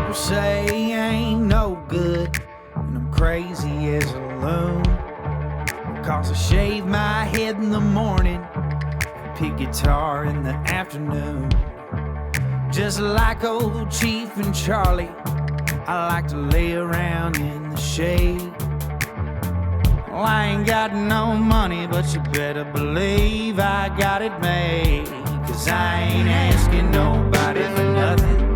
People say I ain't no good, and I'm crazy as a loon. Cause I shave my head in the morning, pick guitar in the afternoon. Just like old Chief and Charlie, I like to lay around in the shade. Well, I ain't got no money, but you better believe I got it made. Cause I ain't asking nobody for nothing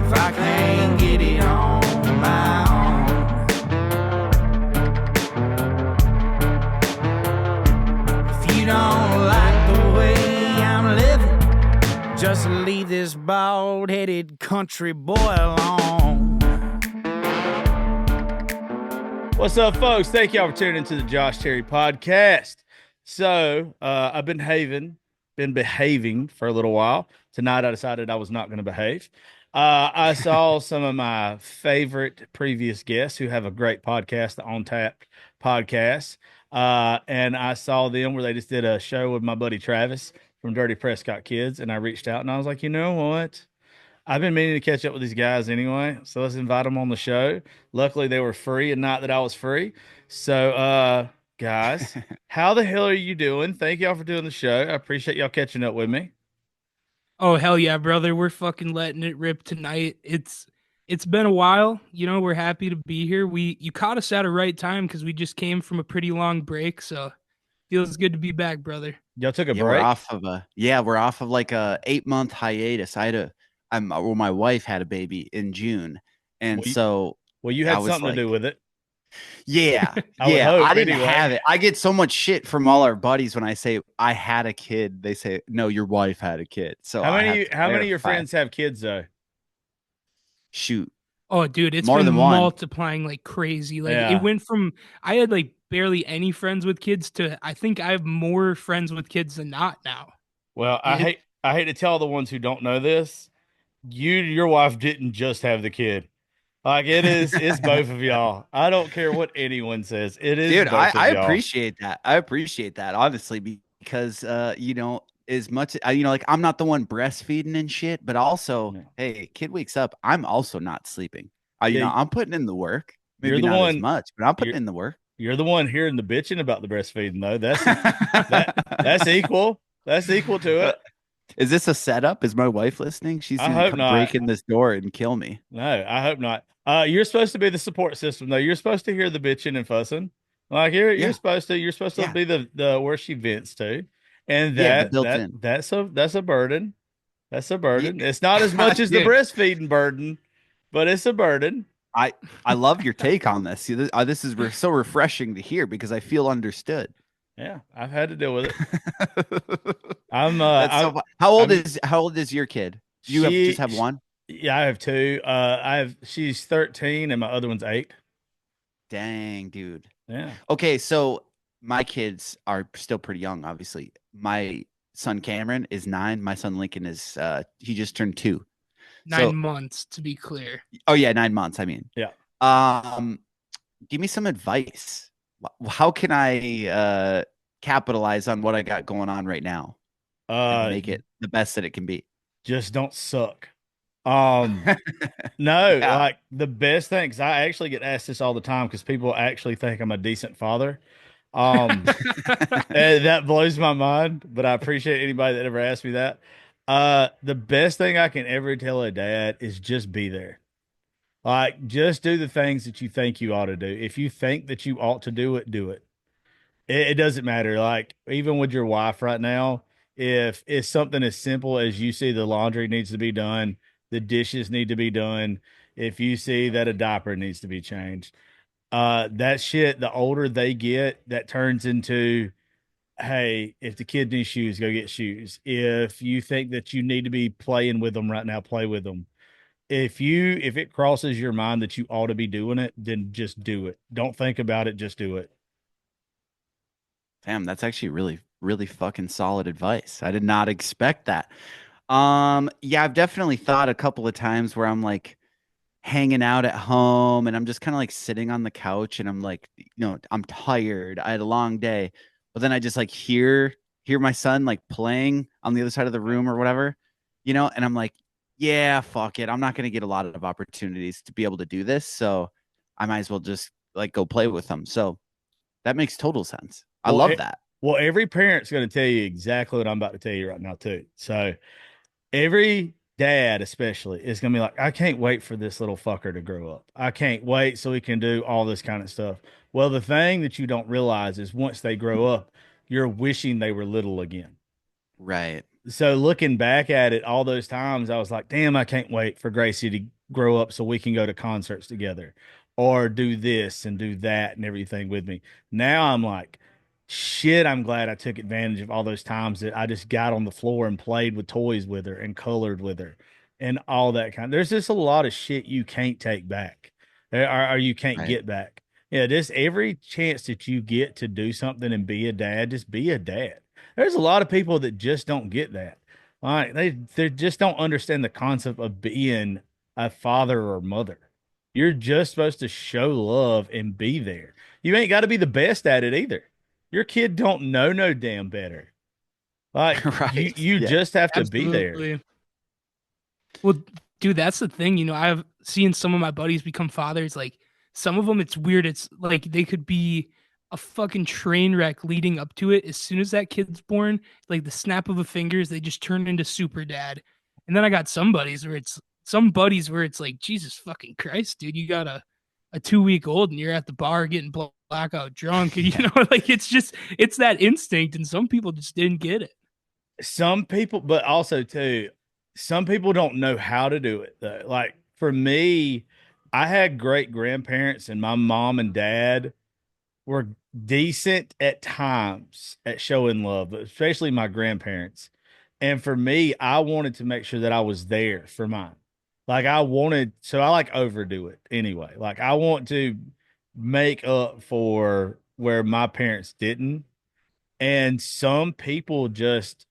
if I can't get it on my own. If you don't like the way I'm living, just leave this bald-headed country boy alone. What's up, folks? Thank y'all for tuning into the Josh Terry podcast. So I've been behaving for a little while. Tonight I decided I was not going to behave. I saw some of my favorite previous guests who have a great podcast, the On Tap podcast. And I saw them where they just did a show with my buddy Travis from Dirty Prescott Kids. And I reached out and I was like, you know what? I've been meaning to catch up with these guys anyway. So let's invite them on the show. Luckily they were free and not that I was free. So, guys, how the hell are you doing? Thank y'all for doing the show. I appreciate y'all catching up with me. Oh, hell yeah, brother. We're fucking letting it rip tonight. It's been a while. You know, we're happy to be here. You caught us at a right time because we just came from a pretty long break, so feels good to be back, brother. Y'all took a break? We're off of like a 8-month hiatus. My wife had a baby in June. And you had something to do with it. Yeah. I didn't have it. I get so much shit from all our buddies when I say I had a kid. They say, no, your wife had a kid. So how many of your friends have kids though? Shoot. Oh, dude, it's more been than one. Multiplying like crazy. Like It went from I had like barely any friends with kids to I think I have more friends with kids than not now. Well, I hate to tell the ones who don't know this. Your wife didn't just have the kid. Like it's both of y'all. I don't care what anyone says. It is. Dude, I y'all. appreciate that. I appreciate that, honestly, because as much like I'm not the one breastfeeding and shit, but also, hey, kid wakes up, I'm also not sleeping. I'm putting in the work. Maybe not as much, but I'm putting in the work. You're the one hearing the bitching about the breastfeeding, though. That's equal. That's equal to it. Is this a setup? Is my wife listening? She's gonna come break in this door and kill me. No, I hope not. You're supposed to be the support system, though. You're supposed to hear the bitching and fussing. Like you're supposed to be the where she vents to, and that's a burden. That's a burden. It's not as much as the breastfeeding burden, but it's a burden. I love your take on this. This is so refreshing to hear because I feel understood. Yeah, I've had to deal with it. How old is your kid? Do you just have one? Yeah, I have two. She's 13 and my other one's 8. Dang, dude. Yeah. Okay, so my kids are still pretty young, obviously. My son Cameron is 9. My son Lincoln is he just turned 2. 9 months to be clear. Oh yeah, 9 months. I mean. Yeah. Give me some advice. How can I capitalize on what I got going on right now? And make it the best that it can be. Just don't suck. Like the best thing, because I actually get asked this all the time because people actually think I'm a decent father. And that blows my mind, but I appreciate anybody that ever asked me that. The best thing I can ever tell a dad is just be there. Like, just do the things that you think you ought to do. If you think that you ought to do it, do it. It doesn't matter. Like, even with your wife right now, if it's something as simple as you see the laundry needs to be done, the dishes need to be done, if you see that a diaper needs to be changed, that shit, the older they get, that turns into, hey, if the kid needs shoes, go get shoes. If you think that you need to be playing with them right now, play with them. If it crosses your mind that you ought to be doing it, then just do it. Don't think about it. Just do it. Damn, that's actually really, really fucking solid advice. I did not expect that. Yeah, I've definitely thought a couple of times where I'm like hanging out at home and I'm just kind of like sitting on the couch and I'm like, I'm tired. I had a long day, but then I just like hear my son like playing on the other side of the room or whatever, and I'm like, yeah, fuck it. I'm not going to get a lot of opportunities to be able to do this. So I might as well just like go play with them. So that makes total sense. I Well, love that. well, every parent's going to tell you exactly what I'm about to tell you right now, too. So every dad, especially, is going to be like, I can't wait for this little fucker to grow up. I can't wait so he can do all this kind of stuff. Well, the thing that you don't realize is once they grow up, you're wishing they were little again. Right. So looking back at it, all those times I was like, damn, I can't wait for Gracie to grow up so we can go to concerts together or do this and do that and everything with me. Now I'm like, shit, I'm glad I took advantage of all those times that I just got on the floor and played with toys with her and colored with her and all that kind. There's just a lot of shit you can't take back or you can't Right. get back. Yeah, just every chance that you get to do something and be a dad, just be a dad. There's a lot of people that just don't get that. All right, they just don't understand the concept of being a father or mother. You're just supposed to show love and be there. You ain't got to be the best at it either. Your kid don't know no damn better. Like you Right. you Yeah. just have to be there. Absolutely. Well, dude, that's the thing. I've seen some of my buddies become fathers. Like some of them, it's weird. It's like they could be a fucking train wreck leading up to it. As soon as that kid's born, like the snap of a fingers, they just turn into super dad. And then I got some buddies where it's like, Jesus fucking Christ, dude, you got a 2 week old and you're at the bar getting blackout drunk. And, like it's that instinct. And some people just didn't get it. Some people, but also too, some people don't know how to do it though. Like for me, I had great grandparents and my mom and dad were decent at times at showing love, but especially my grandparents. And for me, I wanted to make sure that I was there for mine. Like I wanted, so I like overdo it anyway. Like I want to make up for where my parents didn't. And some people just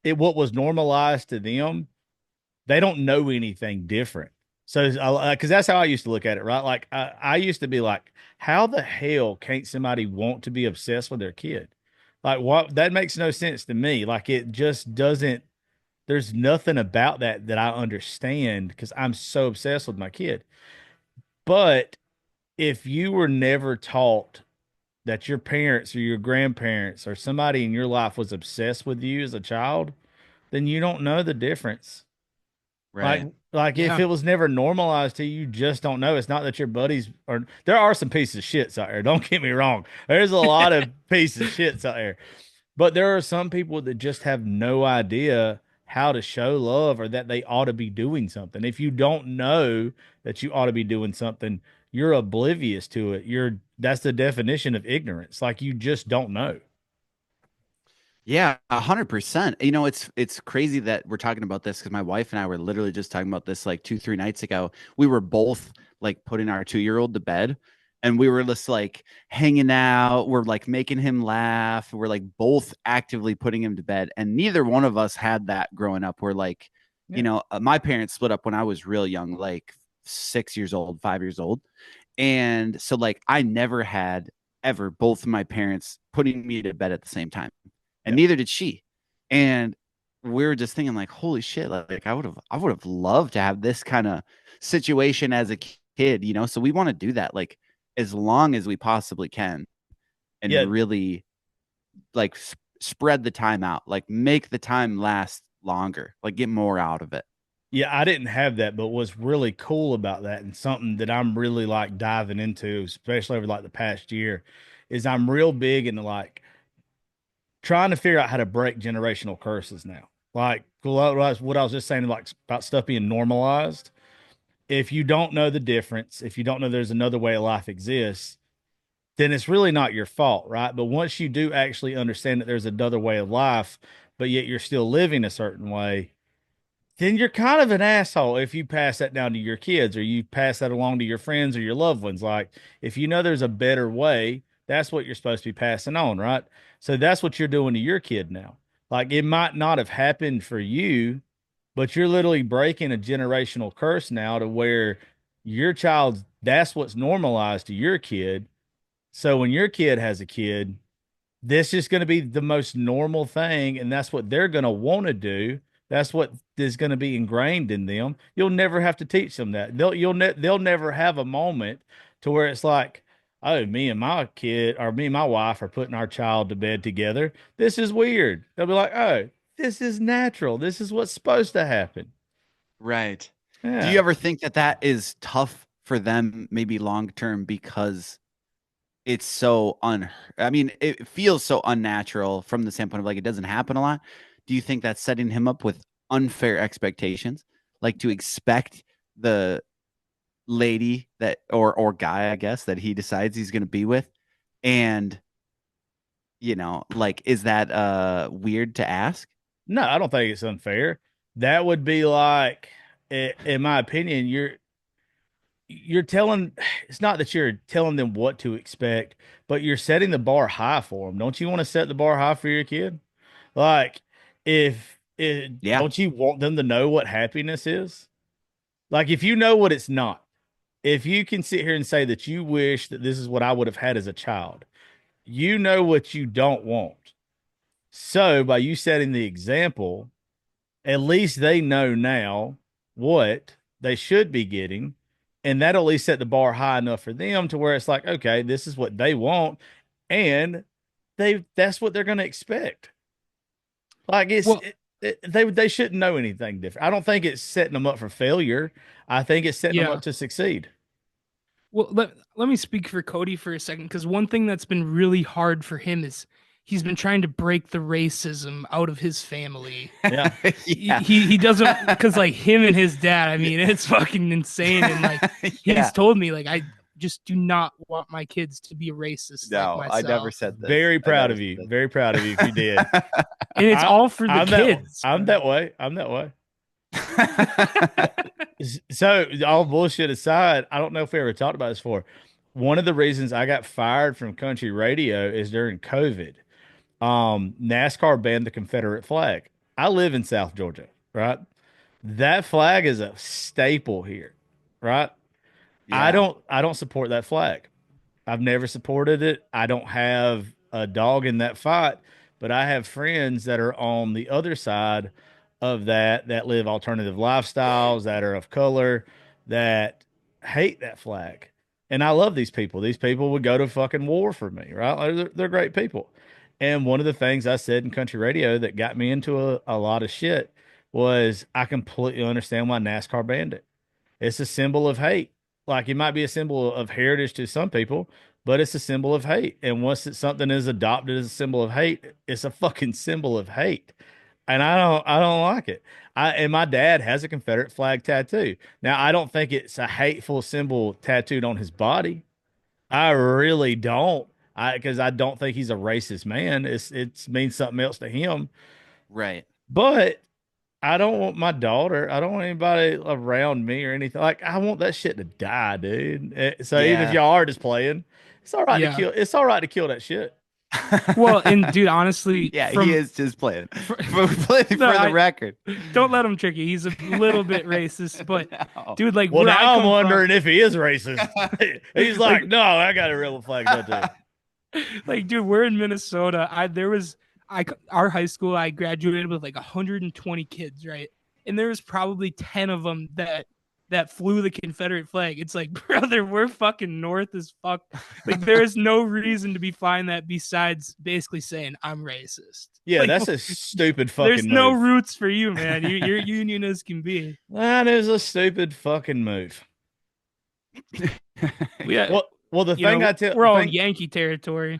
what was normalized to them, they don't know anything different. So, because that's how I used to look at it, right? Like, I used to be like, how the hell can't somebody want to be obsessed with their kid? Like, what? That makes no sense to me. Like, it just doesn't, there's nothing about that I understand because I'm so obsessed with my kid. But if you were never taught that your parents or your grandparents or somebody in your life was obsessed with you as a child, then you don't know the difference. Like, Right. like if Yeah. it was never normalized to you, you just don't know. It's not that your buddies are. There are some pieces of shits out there. Don't get me wrong. There's a lot of pieces of shits out there, but there are some people that just have no idea how to show love or that they ought to be doing something. If you don't know that you ought to be doing something, you're oblivious to it. That's the definition of ignorance. Like you just don't know. Yeah, 100%. It's crazy that we're talking about this because my wife and I were literally just talking about this like 2, 3 nights ago. We were both like putting our 2-year-old to bed, and we were just like hanging out. We're like making him laugh. We're like both actively putting him to bed, and neither one of us had that growing up. We're like, Yeah. my parents split up when I was real young, like 6 years old, 5 years old, and so like I never had ever both of my parents putting me to bed at the same time, and Yeah. neither did she. And we were just thinking like, holy shit, like I would have loved to have this kind of situation as a kid, So we want to do that like as long as we possibly can Yeah. and really like spread the time out, like make the time last longer, like get more out of it. Yeah, I didn't have that, but what's really cool about that and something that I'm really like diving into, especially over like the past year, is I'm real big into like trying to figure out how to break generational curses now. Like what I was just saying, like about stuff being normalized. If you don't know the difference, if you don't know there's another way of life exists, then it's really not your fault, right? But once you do actually understand that there's another way of life, but yet you're still living a certain way, then you're kind of an asshole if you pass that down to your kids or you pass that along to your friends or your loved ones. Like, if you know there's a better way, that's what you're supposed to be passing on, right? So that's what you're doing to your kid now. Like, it might not have happened for you, but you're literally breaking a generational curse now to where your child, that's what's normalized to your kid. So when your kid has a kid, this is going to be the most normal thing, and that's what they're going to want to do That's what is going to be ingrained in them. You'll never have to teach them that. They'll never have a moment to where it's like, oh, me and my kid or me and my wife are putting our child to bed together. This is weird. They'll be like, oh, this is natural. This is what's supposed to happen. Right. Do Yeah. you ever think that that is tough for them, maybe long term, because it's so I mean, it feels so unnatural from the standpoint of like it doesn't happen a lot. Do you think that's setting him up with unfair expectations? Like to expect the lady that or guy, I guess, that he decides he's going to be with, and like, is that weird to ask? No, I don't think it's unfair. That would be like, in my opinion, you're telling, it's not that you're telling them what to expect, but you're setting the bar high for them. Don't you want to set the bar high for your kid? Like, Yeah. don't you want them to know what happiness is? Like, if you know what it's not, if you can sit here and say that you wish that this is what I would have had as a child, you know what you don't want. So, by you setting the example, at least they know now what they should be getting. And that'll at least set the bar high enough for them to where it's like, okay, this is what they want. And that's what they're going to expect. Like Well, they shouldn't know anything different. I don't think it's setting them up for failure. I think it's setting them yeah. up to succeed. Well, let me speak for Cody for a second, because one thing that's been really hard for him is he's been trying to break the racism out of his family. Yeah. Yeah. He doesn't, because like him and his dad, I mean, it's fucking insane. And like Yeah. he's told me, like, I just do not want my kids to be racist. No, like I myself. never said that. Very proud of you. Very proud of you if you did. And it's all for the kids. I'm that way. I'm that way. So, all bullshit aside, I don't know if we ever talked about this before. One of the reasons I got fired from country radio is during COVID. NASCAR banned the Confederate flag. I live in South Georgia, right? That flag is a staple here, right? Yeah. I don't support that flag. I've never supported it. I don't have a dog in that fight, but I have friends that are on the other side of that live alternative lifestyles, that are of color, that hate that flag. And I love these people. These people would go to fucking war for me, right? Like, they're great people. And one of the things I said in country radio that got me into a lot of shit was I completely understand why NASCAR banned it. It's a symbol of hate. Like, it might be a symbol of heritage to some people, but it's a symbol of hate. And once something is adopted as a symbol of hate, it's a fucking symbol of hate. And I don't like it. And my dad has a Confederate flag tattoo. Now, I don't think it's a hateful symbol tattooed on his body. I really don't. Because I don't think he's a racist man. It means something else to him. Right. But I don't want my daughter. I don't want anybody around me or anything. Like, I want that shit to die, dude. So even if Yeah. y'all are just playing, it's all right to Yeah. kill. It's all right to kill that shit. Well, and dude, honestly, Yeah, from, he is just playing for No, the record. don't let him trick you. He's a little bit racist, but No. dude, like, Well, where I now I'm come from- wondering if he is racist. He's like, no, I got a rebel flag tattoo. like, dude, we're in Minnesota. Our high school, I graduated with like 120 kids, right? And there was probably 10 of them that flew the Confederate flag. It's like, brother, we're fucking north as fuck. Like, there is no reason to be fine that besides basically saying I'm racist. Yeah, Like, that's a stupid fucking there's no move. roots for you, man. You're union as can be. That is a stupid fucking move. Yeah, Well, the you thing know, I tell, we're all in thing- Yankee territory.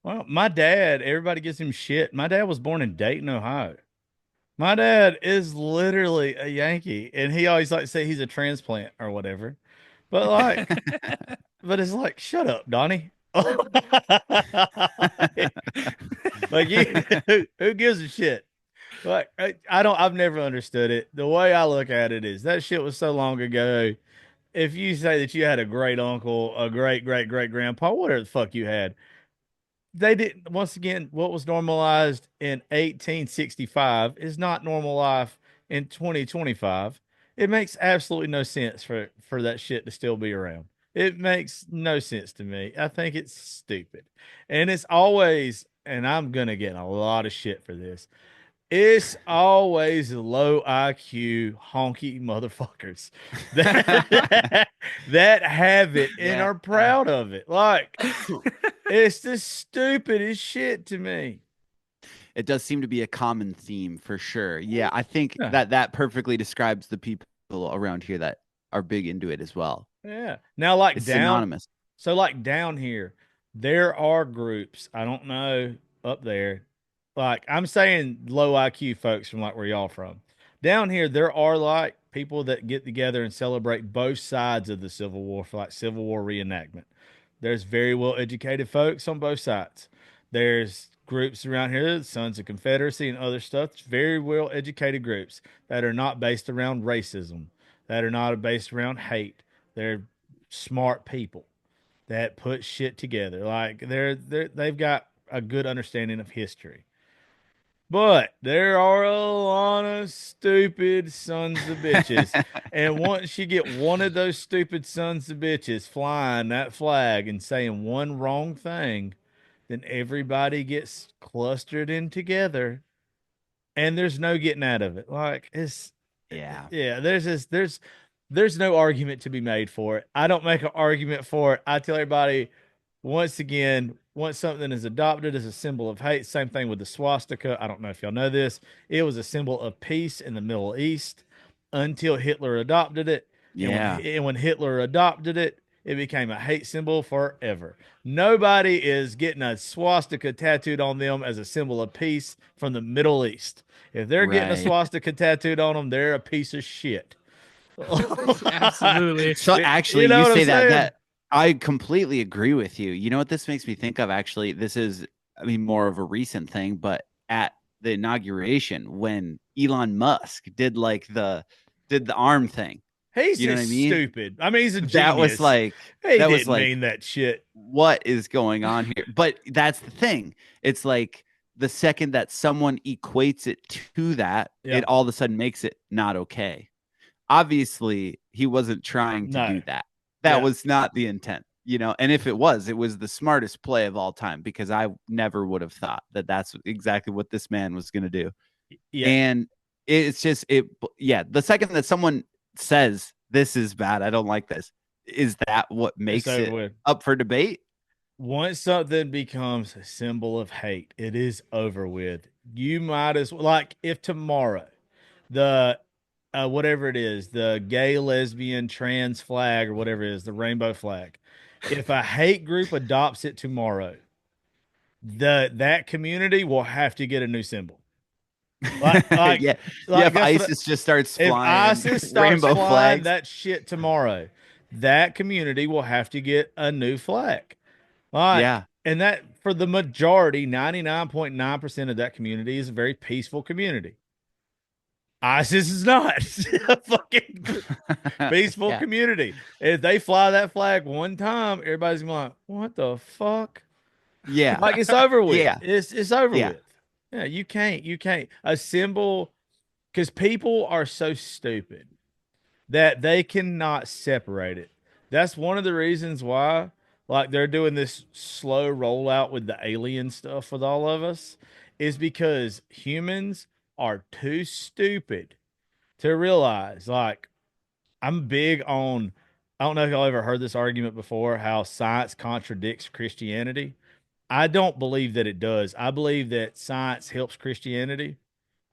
well, my dad, everybody gives him shit. My dad was born in Dayton, Ohio. My dad is literally a Yankee, and he always like to say he's a transplant or whatever. But like, but it's like, shut up, Donnie. Like, who gives a shit? Like, I've never understood it. The way I look at it is that shit was so long ago. If you say that you had a great uncle, a great great great grandpa, whatever the fuck you had, they didn't. Once again, what was normalized in 1865 is not normal life in 2025. It makes absolutely no sense for that shit to still be around. It makes no sense to me. I think it's stupid. And it's always, and I'm gonna get a lot of shit for this. It's always low IQ honky motherfuckers that, that have it and Yeah. are proud of it. Like it's the stupidest shit to me. It does seem to be a common theme for sure. Yeah, I think Yeah. that perfectly describes the people around here that are big into it as well. Yeah. Now, like It's down, synonymous. so like down here, there are groups. I don't know up there. Like I'm saying, low IQ folks from like where y'all from. Down here, there are like people that get together and celebrate both sides of the Civil War for like Civil War reenactment. There's very well educated folks on both sides. There's groups around here, the Sons of Confederacy and other stuff. It's very well educated groups that are not based around racism, that are not based around hate. They're smart people that put shit together. Like they've got a good understanding of history. But there are a lot of stupid sons of bitches. And once you get one of those stupid sons of bitches flying that flag and saying one wrong thing, then everybody gets clustered in together and there's no getting out of it. Like it's Yeah. yeah, there's no argument to be made for it. I don't make an argument for it. I tell everybody once again, once something is adopted as a symbol of hate, same thing with the swastika. I don't know if y'all know this. It was a symbol of peace in the Middle East until Hitler adopted it. Yeah. And when Hitler adopted it, it became a hate symbol forever. Nobody is getting a swastika tattooed on them as a symbol of peace from the Middle East. If they're getting a Right. swastika tattooed on them, they're a piece of shit. Absolutely. So actually, You know you what say I'm that saying? that I completely agree with you. You know what this makes me think of? Actually, this is, I mean, more of a recent thing, but at the inauguration when Elon Musk did the arm thing. He's You know just what I mean? stupid. I mean, he's a genius. That was like he that didn't was like mean that shit. what is going on here? But that's the thing. It's like the second that someone equates it to that, Yeah. it all of a sudden makes it not okay. Obviously, he wasn't trying to No. do that. That Yeah. was not the intent, you know. And if it was the smartest play of all time because I never would have thought that that's exactly what this man was going to do. Yeah. And it's just yeah, the second that someone says this is bad, I don't like this, is that what makes over it with. up for debate? Once something becomes a symbol of hate, it is over with. You might as well, like, if tomorrow the whatever it is, the gay, lesbian, trans flag or whatever it is, the rainbow flag, if a hate group adopts it tomorrow, that community will have to get a new symbol. Like, Yeah. like If that's what ISIS just starts if flying ISIS starts rainbow flying flags, that shit tomorrow, that community will have to get a new flag. Like, yeah. and that for the majority, 99.9% of that community is a very peaceful community. ISIS is not a fucking peaceful Yeah. community. If they fly that flag one time, everybody's gonna be like, what the fuck? Yeah. Like it's over with. Yeah. It's over Yeah. with. Yeah, you can't. A symbol, because people are so stupid that they cannot separate it. That's one of the reasons why, like, they're doing this slow rollout with the alien stuff with all of us, is because humans are too stupid to realize, like, I'm big on, I don't know if y'all ever heard this argument before, how science contradicts Christianity. I don't believe that it does. I believe that science helps Christianity.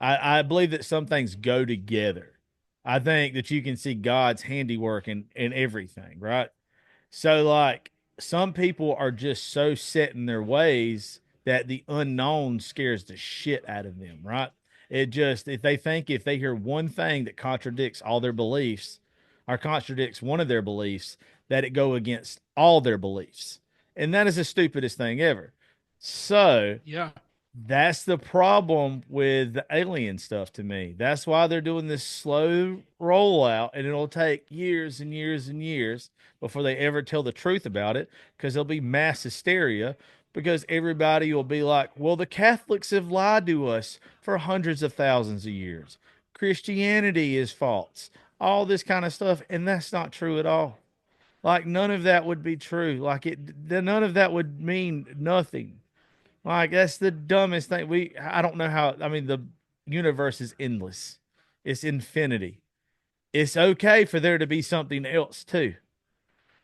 I believe that some things go together. I think that you can see God's handiwork in everything, right? So, like, some people are just so set in their ways that the unknown scares the shit out of them, right? It just, if they think if they hear one thing that contradicts all their beliefs or contradicts one of their beliefs, that it go against all their beliefs. And that is the stupidest thing ever. So, Yeah. that's the problem with the alien stuff to me. That's why they're doing this slow rollout, and it'll take years and years and years before they ever tell the truth about it because there'll be mass hysteria because everybody will be like, well, the Catholics have lied to us for hundreds of thousands of years. Christianity is false, all this kind of stuff. And that's not true at all. Like, none of that would be true. Like, none of that would mean nothing. Like that's the dumbest thing. I don't know how. I mean, universe is endless. It's infinity. It's okay for there to be something else too.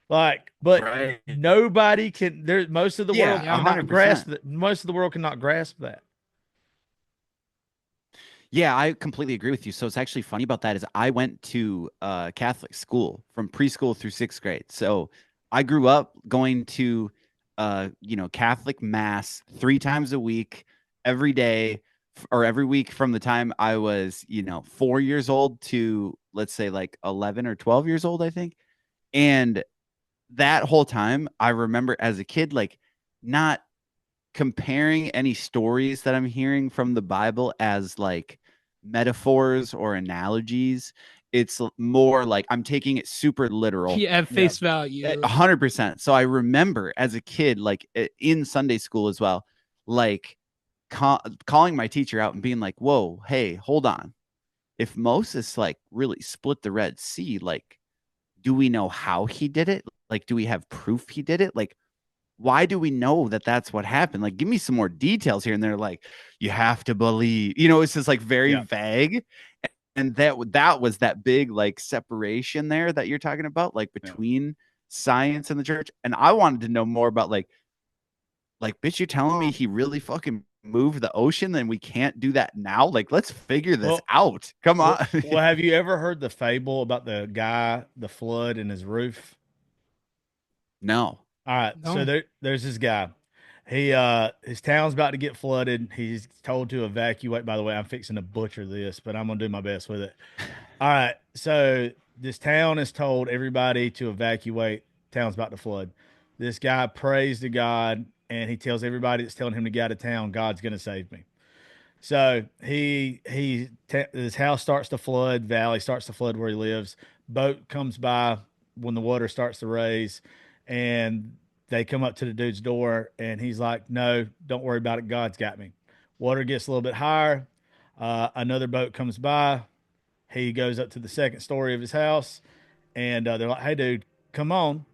Like, but Right. nobody can. There, most of the Yeah, world Yeah. cannot 100%. grasp that. Most of the world cannot grasp that. Yeah, I completely agree with you. So it's actually funny about that is I went to Catholic school from preschool through 6th grade. So I grew up going to Catholic mass 3 times a week, every day or every week from the time I was, 4 years old to let's say like 11 or 12 years old, I think. And that whole time, I remember as a kid, like not comparing any stories that I'm hearing from the Bible as like metaphors or analogies. It's more like I'm taking it super literal. Yeah, at face value. 100%. So I remember as a kid, like in Sunday school as well, like calling my teacher out and being like, whoa, hey, hold on. If Moses like really split the Red Sea, like, do we know how he did it? Like, do we have proof he did it? Like, why do we know that that's what happened? Like, give me some more details here. And they're like, you have to believe, it's just like very Yeah. vague. And that was that big like separation there that you're talking about, like between science and the church. And I wanted to know more about like, bitch, you're telling me he really fucking moved the ocean and we can't do that now? Like, let's figure this Well, out. Come on. Well, have you ever heard the fable about the guy, the flood, and his roof? No. All right, so No. there's this guy. He his town's about to get flooded. He's told to evacuate. By the way, I'm fixing to butcher this, but I'm gonna do my best with it. All right, so this town has told everybody to evacuate. Town's about to flood. This guy prays to God, and he tells everybody that's telling him to get out of town, God's gonna save me. So his house starts to flood, valley starts to flood where he lives. Boat comes by when the water starts to raise, and they come up to the dude's door, and he's like, "No, don't worry about it. God's got me." Water gets a little bit higher. Another boat comes by. He goes up to the second story of his house, and they're like, "Hey, dude, come on,"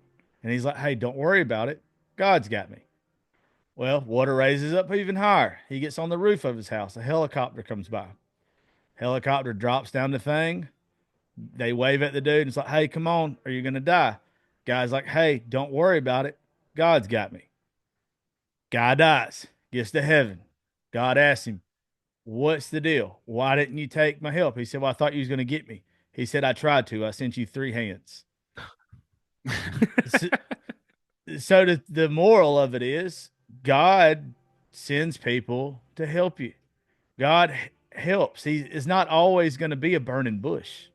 and he's like, "Hey, don't worry about it. God's got me." Well, water raises up even higher. He gets on the roof of his house. A helicopter comes by. Helicopter drops down the thing. They wave at the dude and it's like, "Hey, come on, or you're gonna die." Guy's like, "Hey, don't worry about it. God's got me." Guy dies, gets to heaven. God asks him, "What's the deal? Why didn't you take my help?" He said, "Well, I thought you was gonna get me." He said, "I tried to. I sent you 3 hands." So, so the moral of it is God sends people to help you. God helps. He is not always going to be a burning bush.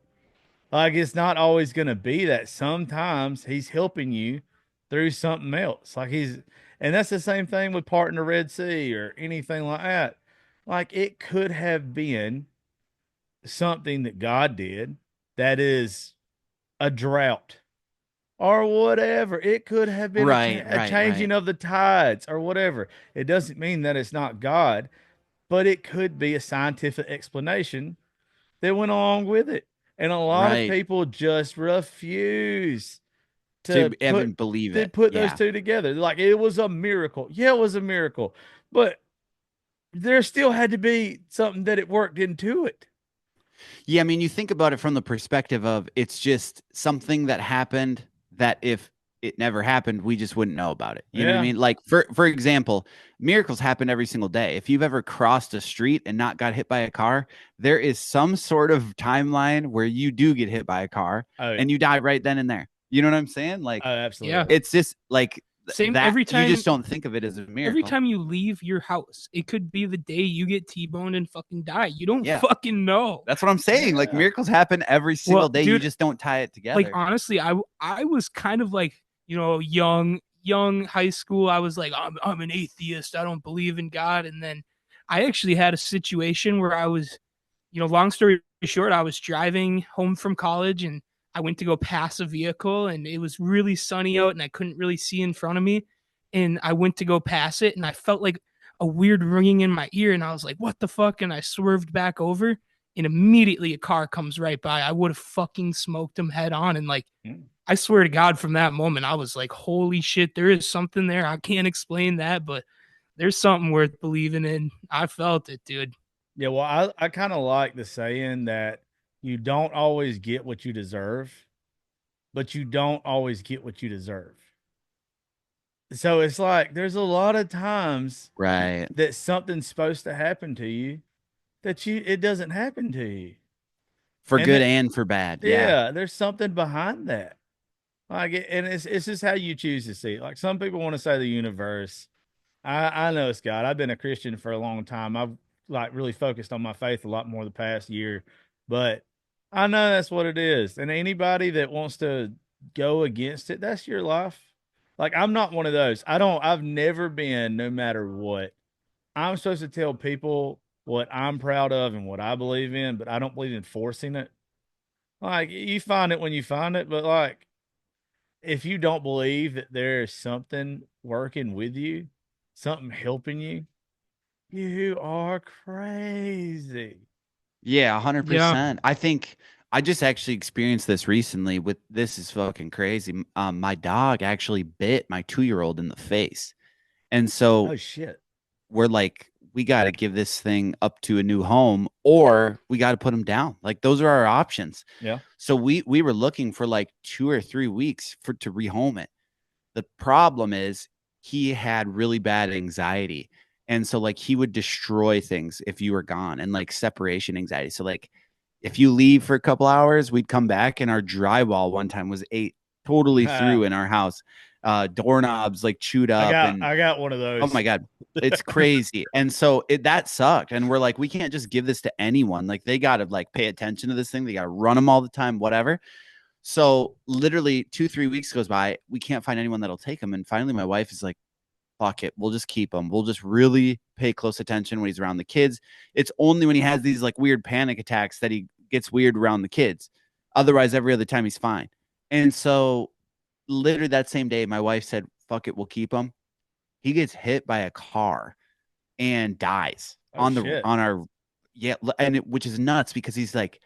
Like it's not always going to be that. Sometimes he's helping you through something else. And that's the same thing with parting the Red Sea or anything like that. Like it could have been something that God did that is a drought or whatever. It could have been a changing of the tides or whatever. It doesn't mean that it's not God, but it could be a scientific explanation that went along with it. And a lot of people just refuse to even believe it. Put those two together. Like it was a miracle. Yeah, it was a miracle. But there still had to be something that it worked into it. Yeah, I mean, you think about it from the perspective of it's just something that happened that if it never happened, we just wouldn't know about it. You know what I mean? Like for example, miracles happen every single day. If you've ever crossed a street and not got hit by a car, there is some sort of timeline where you do get hit by a car and you die right then and there. You know what I'm saying? Like, absolutely. Yeah. It's just like same that, every time. You just don't think of it as a miracle. Every time you leave your house, it could be the day you get T-boned and fucking die. You don't fucking know. That's what I'm saying. Like miracles happen every single day. Dude, you just don't tie it together. Like honestly, I was kind of like, young high school. I was like, I'm an atheist. I don't believe in God. And then I actually had a situation where I was, long story short, I was driving home from college and I went to go pass a vehicle and it was really sunny out and I couldn't really see in front of me. And I went to go pass it and I felt like a weird ringing in my ear. And I was like, what the fuck? And I swerved back over and immediately a car comes right by. I would have fucking smoked him head on. And like, I swear to God, from that moment, I was like, holy shit, there is something there. I can't explain that, but there's something worth believing in. I felt it, dude. Yeah, well, I kind of like the saying that you don't always get what you deserve, but you don't always get what you deserve. So it's like there's a lot of times Right. that something's supposed to happen to you that it doesn't happen to you. For And good and for bad. Yeah. yeah, there's something behind that. Like and it's just how you choose to see it. Like some people want to say the universe. I know it's God. I've been a Christian for a long time. I've like really focused on my faith a lot more the past year, but I know that's what it is. And anybody that wants to go against it, that's your life. Like I'm not one of those. I've never been, no matter what. I'm supposed to tell people what I'm proud of and what I believe in, but I don't believe in forcing it. Like you find it when you find it, but like if you don't believe that there's something working with you, something helping you, you are crazy. Yeah, Yeah. 100%. I think I just actually experienced this recently with this is fucking crazy. My dog actually bit my 2-year-old in the face. And Oh so shit. we're like, we got to give this thing up to a new home or we got to put him down. Like those are our options. Yeah. So we were looking for like 2 or 3 weeks to rehome it. The problem is he had really bad anxiety. And so like he would destroy things if you were gone and like separation anxiety. So like if you leave for a couple hours, we'd come back and our drywall one time was ate totally through in our house. Doorknobs like chewed up and I got one of oh those. my God, it's crazy. And so that sucked. And we're like, we can't just give this to anyone. Like they got to like pay attention to this thing. They got to run them all the time, whatever. So literally 2, 3 weeks goes by. We can't find anyone that'll take him. And finally, my wife is like, fuck it. We'll just keep him. We'll just really pay close attention when he's around the kids. It's only when he has these like weird panic attacks that he gets weird around the kids. Otherwise, every other time he's fine. And so literally that same day, my wife said, fuck it. We'll keep him. He gets hit by a car and dies Oh shit. on our yeah, and which is nuts because he's like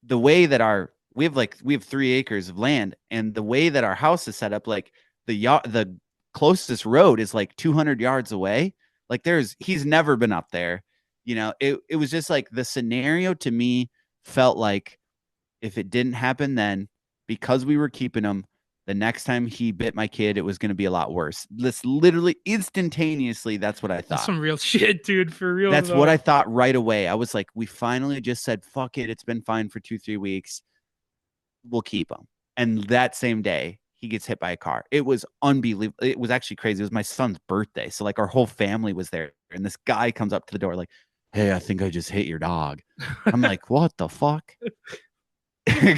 the way that we have 3 acres of land and the way that our house is set up, like the closest road is like 200 yards away. Like he's never been up there. It was just like the scenario to me felt like if it didn't happen then because we were keeping him, the next time he bit my kid, it was going to be a lot worse. This literally instantaneously, that's what I That's thought. some real shit, dude. For real That's what though. I thought right away. I was like, we finally just said, fuck it. It's been fine for 2, 3 weeks. We'll keep him. And that same day, he gets hit by a car. It was unbelievable. It was actually crazy. It was my son's birthday. So, like, our whole family was there. And this guy comes up to the door, like, hey, I think I just hit your dog. I'm like, what the fuck?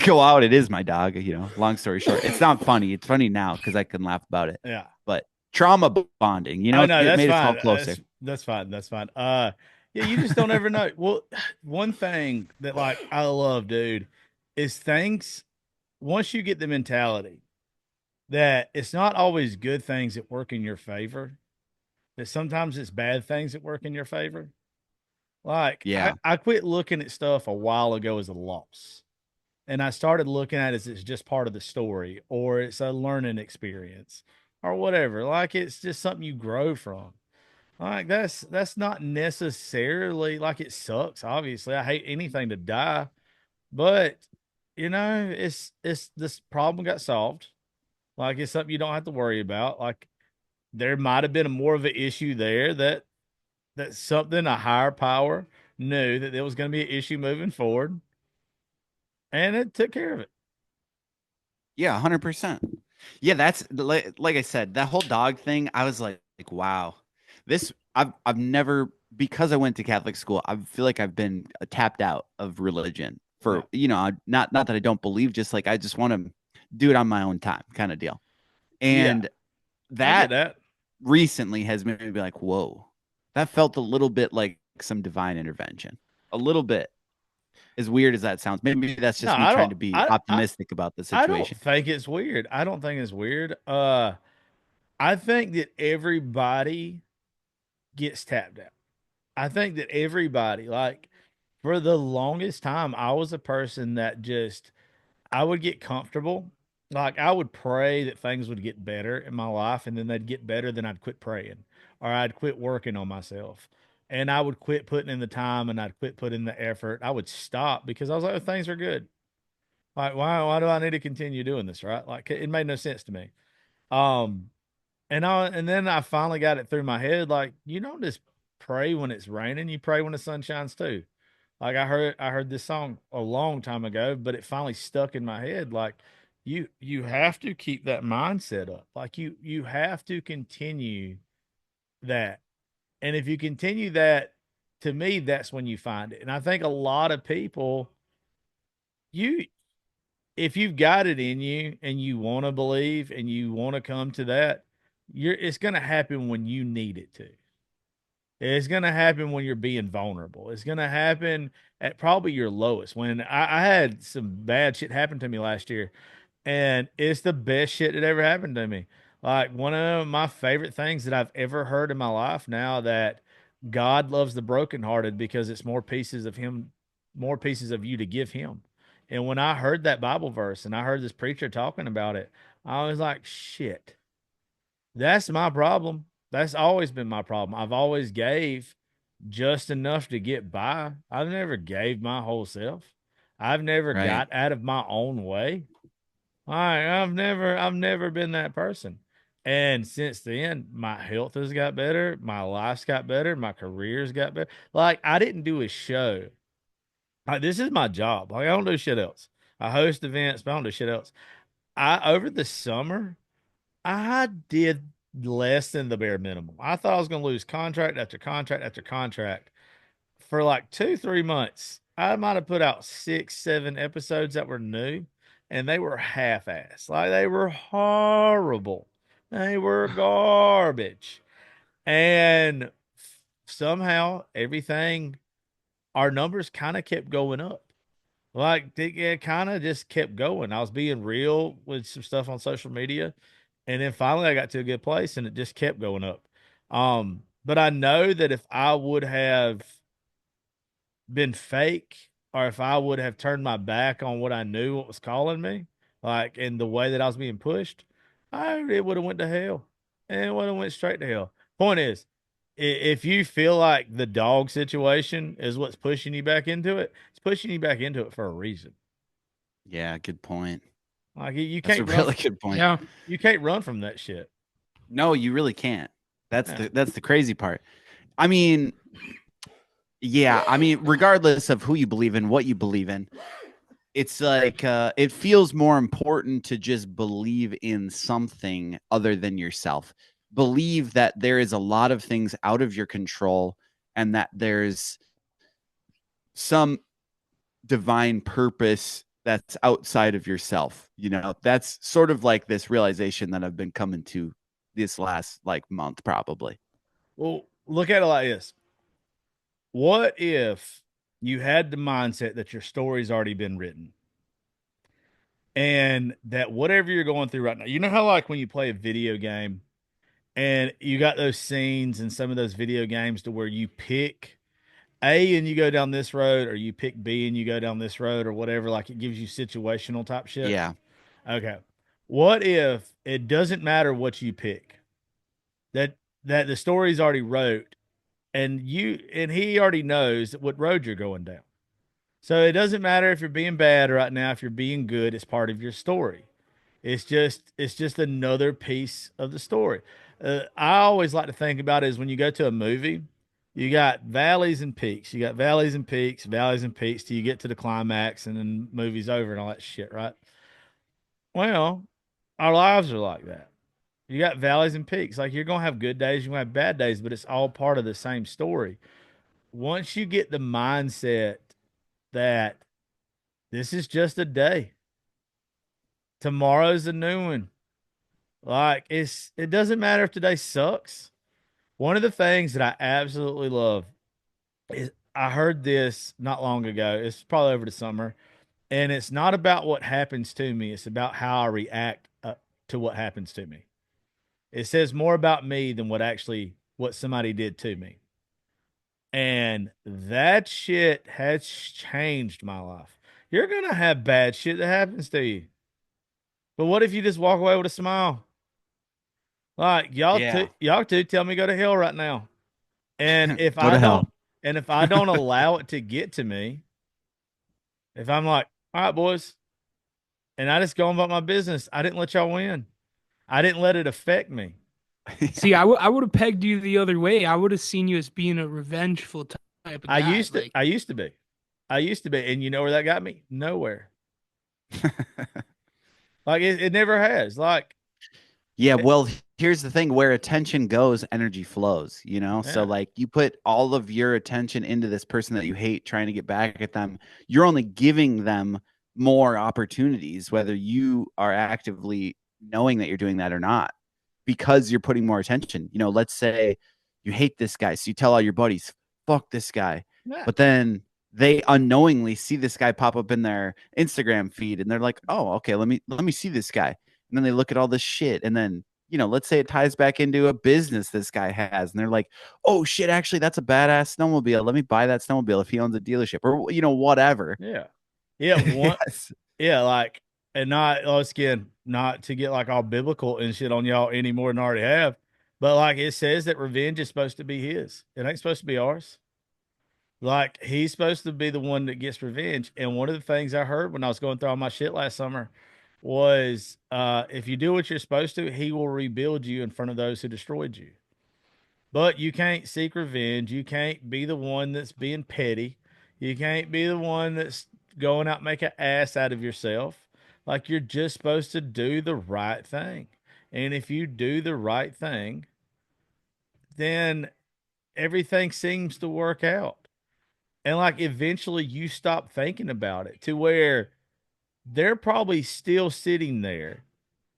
Go out. It is my dog. Long story short, it's not funny. It's funny now because I can laugh about it. Yeah. But trauma bonding, Oh no, it that's made us all fine. closer. That's fine. That's fine. Yeah, you just don't ever know. Well, one thing that like I love, dude, is things once you get the mentality that it's not always good things that work in your favor, that sometimes it's bad things that work in your favor. Like Yeah. I quit looking at stuff a while ago as a loss. And I started looking at it as it's just part of the story or it's a learning experience or whatever. Like it's just something you grow from. Like that's not necessarily like it sucks. Obviously, I hate anything to die, but it's this problem got solved. Like it's something you don't have to worry about. Like there might have been more of an issue there that something a higher power knew that there was going to be an issue moving forward, and it took care of it. Yeah, 100%. Yeah, that's like I said, that whole dog thing, I was like wow. I've never because I went to Catholic school, I feel like I've been tapped out of religion Yeah, for, not that I don't believe, just like I just want to do it on my own time kind of deal. yeah, And I get that that. recently has made me be like, whoa, that felt a little bit like some divine intervention. A little bit. As weird as that sounds. Maybe that's No, just me I trying don't. to be optimistic about the I don't situation. think it's weird. I don't think it's weird. I think that everybody gets tapped out. I think that everybody, like, for the longest time, I was a person that just, I would get comfortable. Like, I would pray that things would get better in my life, and then they'd get better, then I'd quit praying or I'd quit working on myself. and I would quit putting in the time and I'd quit putting the effort. I would stop because I was like, things are good. Like, why do I need to continue doing this? Right. Like it made no sense to me. Um, and then I finally got it through my head. Like, you don't just pray when it's raining, you pray when the sun shines too. Like I heard this song a long time ago, but it finally stuck in my head. Like you have to keep that mindset up. Like you have to continue that. And if you continue that, to me, that's when you find it. And I think a lot of people, you if you've got it in you and you want to believe and you want to come to that, it's going to happen when you need it to. It's going to happen when you're being vulnerable. It's going to happen at probably your lowest. When I had some bad shit happen to me last year, and it's the best shit that ever happened to me. Like one of my favorite things that I've ever heard in my life now, that God loves the brokenhearted because it's more pieces of him, more pieces of you to give him. And when I heard that Bible verse and I heard this preacher talking about it, I was like, shit, that's my problem. That's always been my problem. I've always gave just enough to get by. I've never gave my whole self. I've never Right. got out of my own way. I've never been that person. And since then, my health has got better, my life's got better, my career's got better. Like I didn't do a show. Like this is my job. Like I don't do shit else. I host events, but I don't do shit else. I over the summer, I did less than the bare minimum. I thought I was gonna lose contract after contract after contract for like 2, 3 months. I might have put out 6, 7 episodes that were new, and they were half-assed. Like they were horrible. They were garbage. And somehow everything, our numbers kind of kept going up. Like it kind of just kept going. I was being real with some stuff on social media, and then finally I got to a good place, and it just kept going up. But I know that if I would have been fake, or if I would have turned my back on what I knew what was calling me, like in the way that I was being pushed, it would have went to hell. And it would have went straight to hell. Point is, if you feel like the dog situation is what's pushing you back into it, it's pushing you back into it for a reason. Yeah, good point. Like you That's a can't run, really good point. Yeah. you can't run from that shit. No, you really can't. That's Yeah. that's the crazy part. I mean, yeah, I mean, regardless of who you believe in, what you believe in, it's like it feels more important to just believe in something other than yourself. Believe that there is a lot of things out of your control and that there's some divine purpose that's outside of yourself. You know, that's sort of like this realization that I've been coming to this last like month, probably. Well, look at it like this. What if you had the mindset that your story's already been written, and that whatever you're going through right now, you know how like when you play a video game and you got those scenes in some of those video games to where you pick A and you go down this road, or you pick B and you go down this road, or whatever, like it gives you situational type shit. Yeah. Okay. What if it doesn't matter what you pick? That the story's already wrote, and he already knows what road you're going down. So it doesn't matter if you're being bad right now, if you're being good, it's part of your story. It's just another piece of the story. I always like to think about it as when you go to a movie, you got valleys and peaks. You got valleys and peaks, valleys and peaks till you get to the climax, and then the movie's over and all that shit, right? Well, our lives are like that. You got valleys and peaks. Like you're gonna have good days, you're gonna have bad days, but it's all part of the same story. Once you get the mindset that this is just a day, tomorrow's a new one. Like it doesn't matter if today sucks. One of the things that I absolutely love is I heard this not long ago. It's probably over the summer, and it's not about what happens to me. It's about how I react to what happens to me. It says more about me than what somebody did to me. And that shit has changed my life. You're going to have bad shit that happens to you. But what if you just walk away with a smile? Like y'all Yeah. y'all two tell me go to hell right now. And if Go to I don't, hell. and if I don't allow it to get to me, if I'm like, all right, boys, and I just go on about my business, I didn't let y'all win. I didn't let it affect me. See, I would have pegged you the other way. I would have seen you as being a revengeful type of guy. Like, I used to be. I used to be. And you know where that got me? Nowhere. Like it never has. Like, Yeah, well, here's the thing, where attention goes, energy flows, you know? So yeah, like you put all of your attention into this person that you hate, trying to get back at them. You're only giving them more opportunities, whether you are actively knowing that you're doing that or not, because you're putting more attention. You know, let's say you hate this guy, so you tell all your buddies, fuck this guy. yeah, But then they unknowingly see this guy pop up in their Instagram feed and they're like, "Oh, okay, let me see this guy." And then they look at all this shit, and then, you know, let's say it ties back into a business this guy has, and they're like, "Oh shit, actually that's a badass snowmobile. Let me buy that snowmobile if he owns a dealership," or, you know, whatever. yeah. Yeah. Yes. Yeah, like, and not, once again, not to get like all biblical and shit on y'all any more than I already have, but like it says that revenge is supposed to be his. It ain't supposed to be ours. Like he's supposed to be the one that gets revenge. And one of the things I heard when I was going through all my shit last summer was if you do what you're supposed to, he will rebuild you in front of those who destroyed you. But you can't seek revenge. You can't be the one that's being petty. You can't be the one that's going out and make an ass out of yourself. Like you're just supposed to do the right thing. And if you do the right thing, then everything seems to work out. And like eventually you stop thinking about it to where they're probably still sitting there.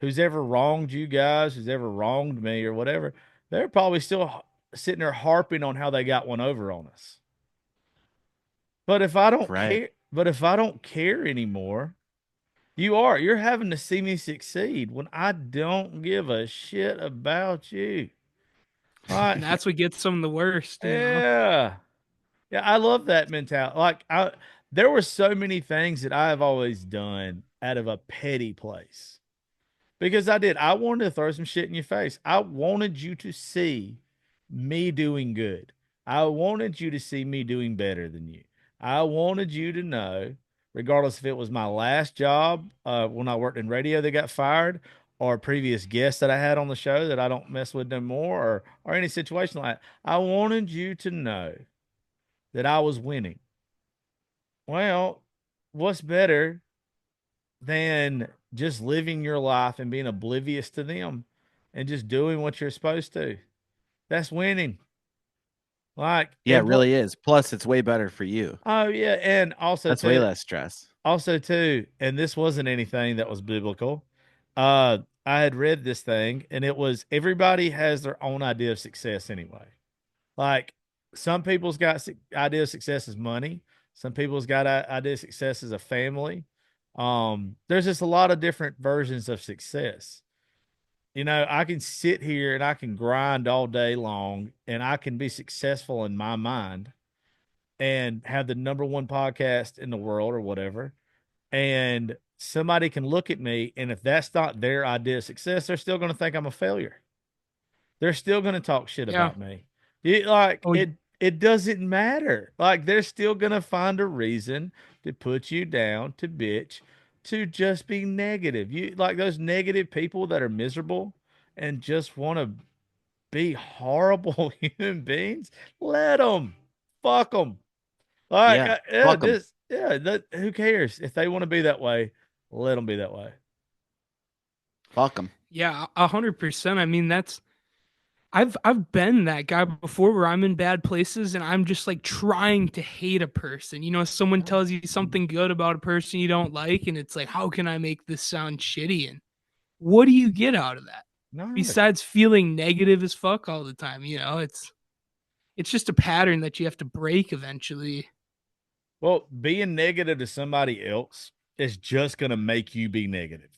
Who's ever wronged you guys, who's ever wronged me or whatever, they're probably still sitting there harping on how they got one over on us. But if I don't Right. care, but if I don't care anymore, you're having to see me succeed when I don't give a shit about you. and Like, that's what gets them the worst, you know. yeah. Yeah, I love that mentality. There were so many things that I have always done out of a petty place. Because I did. I wanted to throw some shit in your face. I wanted you to see me doing good. I wanted you to see me doing better than you. I wanted you to know, regardless if it was my last job when I worked in radio that got fired, or a previous guest that I had on the show that I don't mess with no more, or any situation like that. I wanted you to know that I was winning. Well, what's better than just living your life and being oblivious to them and just doing what you're supposed to? That's winning. Like, Yeah, it and really is. Plus, it's way better for you. oh yeah, and That's way less stress. also too, and this wasn't anything that was biblical. I had read this thing, and it was everybody has their own idea of success anyway. Like some people's got idea of success as money. Some people's got idea of success as a family. There's just a lot of different versions of success. You know, I can sit here and I can grind all day long and I can be successful in my mind and have the number one podcast in the world or whatever. And somebody can look at me, and if that's not their idea of success, they're still going to think I'm a failure. They're still going to talk shit Yeah. about me. Like Oh, it doesn't matter. Like they're still going to find a reason to put you down, to bitch, to just be negative. You like those negative people that are miserable and just want to be horrible human beings. Let them. Fuck them. Like Yeah. yeah, Fuck them. this yeah, who cares if they want to be that way? Let them be that way. Fuck them. yeah, 100%. I mean, I've been that guy before where I'm in bad places and I'm just like trying to hate a person. You know, someone tells you something good about a person you don't like, and it's like, how can I make this sound shitty? And what do you get out of that? No. Besides feeling negative as fuck all the time, you know, it's just a pattern that you have to break eventually. Well, being negative to somebody else is just going to make you be negative.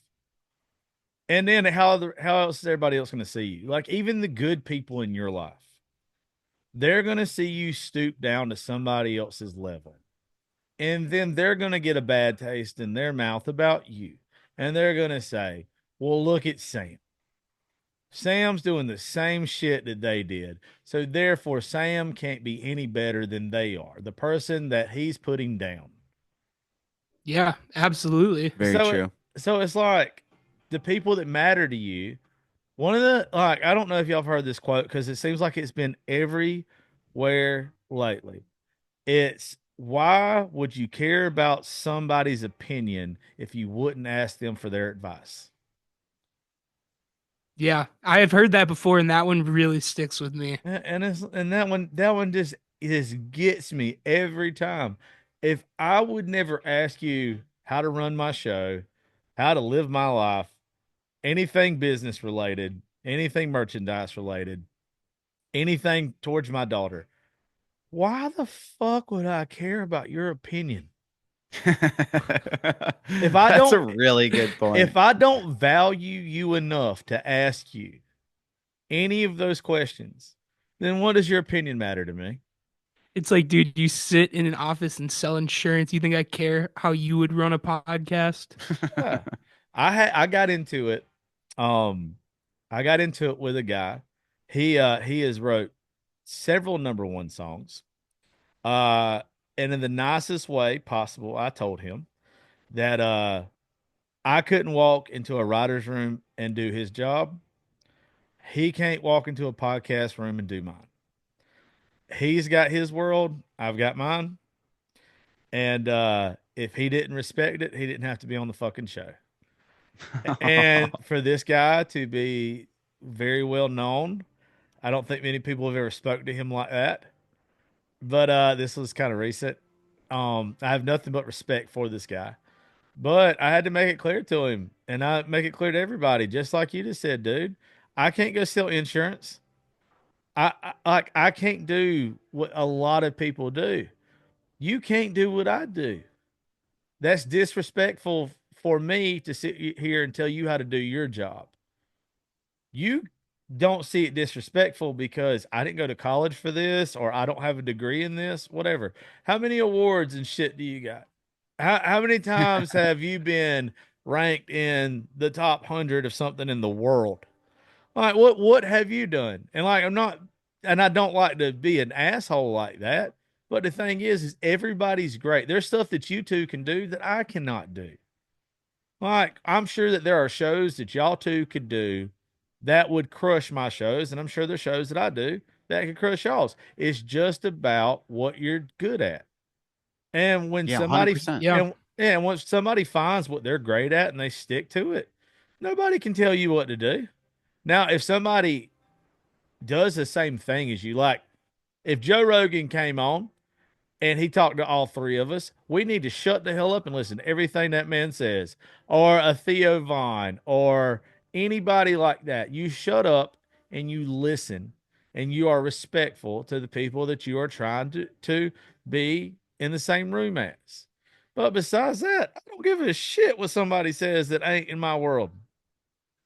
And then how else is everybody else going to see you? Like even the good people in your life, they're going to see you stoop down to somebody else's level. And then they're going to get a bad taste in their mouth about you. And they're going to say, well, look at Sam. Sam's doing the same shit that they did. So therefore, Sam can't be any better than they are. The person that he's putting down. Yeah, absolutely. Very So true. so it's like the people that matter to you. One of the like I don't know if y'all have heard this quote because it seems like it's been everywhere lately. It's why would you care about somebody's opinion if you wouldn't ask them for their advice? Yeah, I have heard that before, and that one really sticks with me. And that one just gets me every time. If I would never ask you how to run my show, how to live my life, anything business related, anything merchandise related, anything towards my daughter, why the fuck would I care about your opinion? If I That's a don't really good point. if I don't value you enough to ask you any of those questions, then what does your opinion matter to me? It's like, dude, you sit in an office and sell insurance. You think I care how you would run a podcast? Yeah. I got into it. Um, I got into it with a guy. He has wrote several number one songs. Uh, and in the nicest way possible, I told him that I couldn't walk into a writer's room and do his job. He can't walk into a podcast room and do mine. He's got his world, I've got mine. And if he didn't respect it, he didn't have to be on the fucking show. And for this guy to be very well known, I don't think many people have ever spoken to him like that. But this was kind of recent. I have nothing but respect for this guy. But I had to make it clear to him, and I make it clear to everybody, just like you just said, dude. I can't go sell insurance. I can't do what a lot of people do. You can't do what I do. That's disrespectful for me to sit here and tell you how to do your job. You don't see it disrespectful because I didn't go to college for this or I don't have a degree in this, whatever. How many awards and shit do you got? How many times have you been ranked in the top 100 of something in the world? Like what have you done? And like I'm not and I don't like to be an asshole like that, but the thing is everybody's great. There's stuff that you two can do that I cannot do. Like I'm sure that there are shows that y'all two could do that would crush my shows, and I'm sure there's shows that I do that could crush y'all's. It's just about what you're good at. And when Yeah, somebody 100%. Yeah. and once somebody finds what they're great at and they stick to it, nobody can tell you what to do. Now, if somebody does the same thing as you, like if Joe Rogan came on and he talked to all three of us, we need to shut the hell up and listen to everything that man says, or a Theo Vaughn, or anybody like that. You shut up and you listen, and you are respectful to the people that you are trying to be in the same room as. But besides that, I don't give a shit what somebody says that ain't in my world.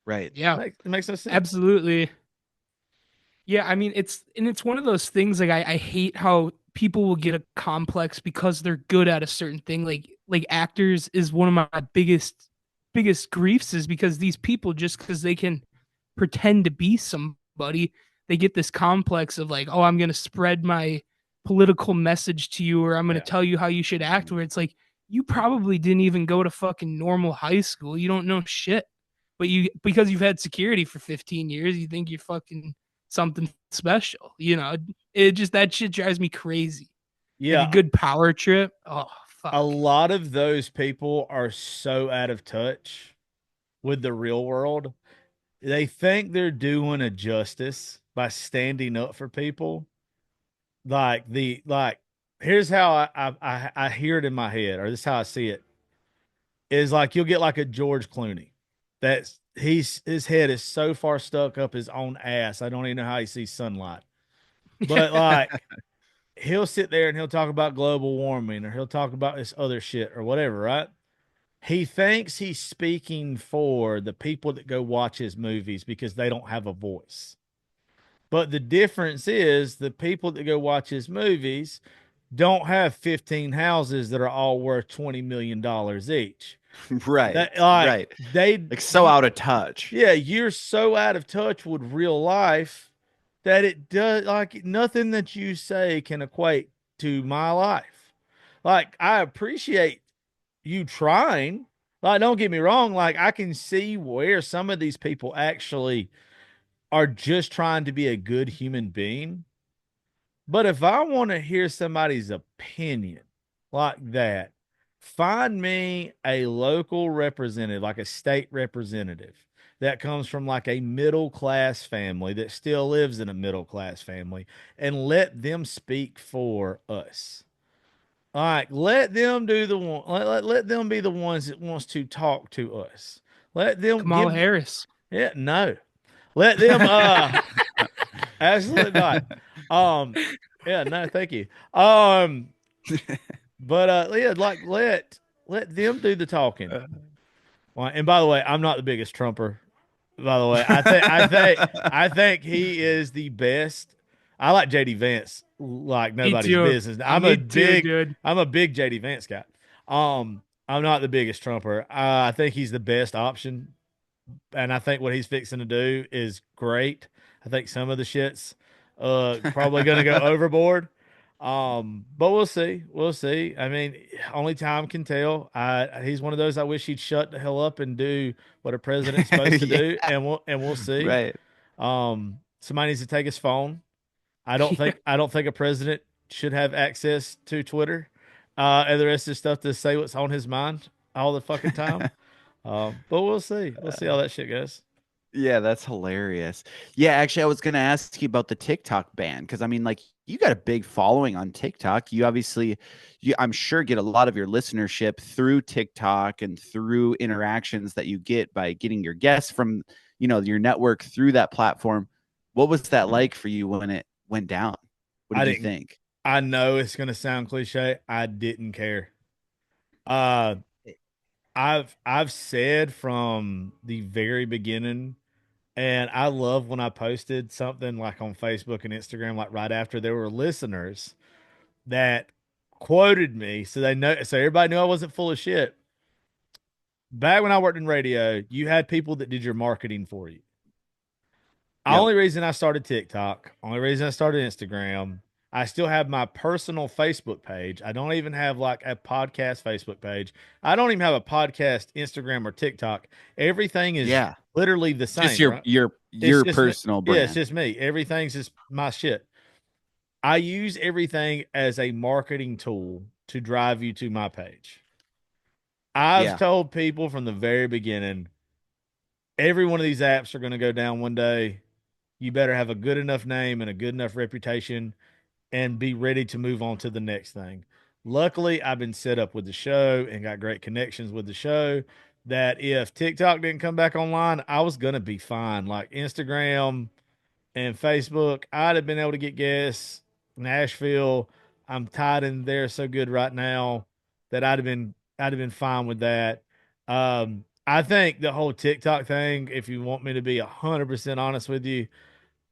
Right. Yeah, It makes no sense. absolutely. Yeah, I mean it's one of those things like I hate how people will get a complex because they're good at a certain thing. Like actors is one of my biggest griefs is because these people just because they can pretend to be somebody, they get this complex of like, oh, I'm gonna spread my political message to you or I'm gonna Yeah. tell you how you should act, where it's like you probably didn't even go to fucking normal high school. You don't know shit. But you because you've had security for 15 years, you think you're fucking something special. You know, it just that shit drives me crazy. Like a Yeah, good power trip. Oh fuck. a lot of those people are so out of touch with the real world. They think they're doing a justice by standing up for people. Like here's how I hear it in my head, or this is how I see it. Is like you'll get like a George Clooney. That's his head is so far stuck up his own ass. I don't even know how he sees sunlight. But like he'll sit there and he'll talk about global warming or he'll talk about this other shit or whatever, right? He thinks he's speaking for the people that go watch his movies because they don't have a voice. But the difference is the people that go watch his movies don't have 15 houses that are all worth $20 million each. Right. That, Right. they Like so out of touch. yeah, you're so out of touch with real life that it does like nothing that you say can equate to my life. Like I appreciate you trying. Like don't get me wrong, like I can see where some of these people actually are just trying to be a good human being. But if I want to hear somebody's opinion like that, find me a local representative, like a state representative that comes from like a middle class family that still lives in a middle class family, and let them speak for us. All right, let them do the one. Let them be the ones that wants to talk to us. Let them Kamala give. Harris. Yeah, no. Let them. Absolutely not. Um, yeah, no, thank you. But yeah, like let them do the talking. Well, and by the way, I'm not the biggest Trumper. By the way, I think he is the best. I like JD Vance like Me nobody's too. business. Me too, dude. I'm a big JD Vance guy. I'm not the biggest Trumper. I think he's the best option, and I think what he's fixing to do is great. I think some of the shit's probably going to go overboard. But we'll see. We'll see. I mean, only time can tell. He's one of those I wish he'd shut the hell up and do what a president's supposed to do, Yeah. and we'll see. Right. Somebody needs to take his phone. I don't think a president should have access to Twitter, and the rest of the stuff to say what's on his mind all the fucking time. But we'll see. We'll see how that shit goes. Yeah, that's hilarious. Yeah, actually, I was going to ask you about the TikTok ban because I mean, like, you got a big following on TikTok. You obviously, I'm sure, get a lot of your listenership through TikTok and through interactions that you get by getting your guests from, your network through that platform. What was that like for you when it went down? What I did you didn't. think? I know it's gonna sound cliche. I didn't care. Uh, I've said from the very beginning, and I love when I posted something like on Facebook and Instagram, like right after there were listeners that quoted me, so they know, so everybody knew I wasn't full of shit. Back when I worked in radio, you had people that did your marketing for you. Yep. Only reason I started TikTok, only reason I started Instagram, I still have my personal Facebook page. I don't even have like a podcast Facebook page. I don't even have a podcast Instagram or TikTok. Everything is Yeah. literally the same. Just your right? your It's your just me. personal Yeah, brand. it's just me. Everything's just my shit. I use everything as a marketing tool to drive you to my page. I've Yeah. told people from the very beginning, every one of these apps are going to go down one day. You better have a good enough name and a good enough reputation and be ready to move on to the next thing. Luckily, I've been set up with the show and got great connections with the show that if TikTok didn't come back online, I was going to be fine. Like Instagram and Facebook, I'd have been able to get guests. Nashville, I'm tied in there so good right now that I'd have been fine with that. I think the whole TikTok thing, if you want me to be 100% honest with you,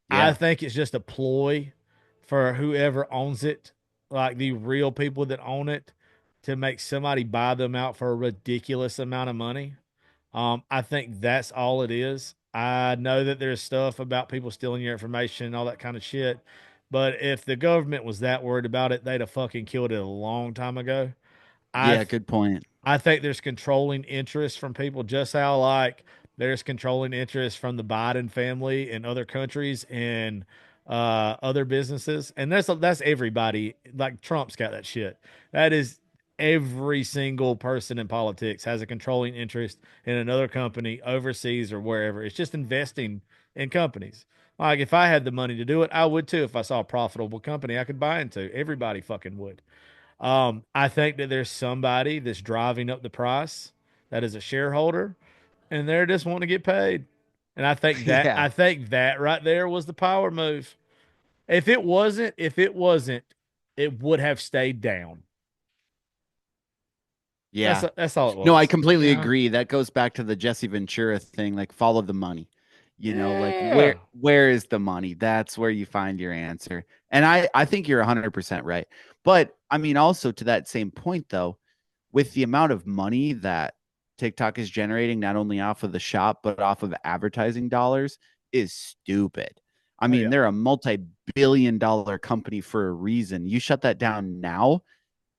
I Yeah. think it's just a ploy for whoever owns it, like the real people that own it, to make somebody buy them out for a ridiculous amount of money. I think that's all it is. I know that there's stuff about people stealing your information and all that kind of shit, but if the government was that worried about it, they'd have fucking killed it a long time ago. I Yeah, good point. I think there's controlling interest from people, just how like there's controlling interest from the Biden family in other countries and other businesses, and that's everybody. Like Trump's got that shit. That is every single person in politics has a controlling interest in another company overseas or wherever. It's just investing in companies. Like if I had the money to do it, I would too. If I saw a profitable company I could buy into, everybody fucking would. I think that there's somebody that's driving up the price that is a shareholder, and they're just wanting to get paid. And Yeah. I think that right there was the power move. If it wasn't, it would have stayed down. Yeah. That's all it No, I was. completely Yeah. agree. That goes back to the Jesse Ventura thing, like follow the money. You know, like Yeah. where is the money? That's where you find your answer. And I think you're 100% right. But I mean, also to that same point though, with the amount of money that TikTok is generating, not only off of the shop, but off of advertising dollars, is stupid. I Oh, mean, yeah. they're a multi-billion-dollar company for a reason. You shut that down now,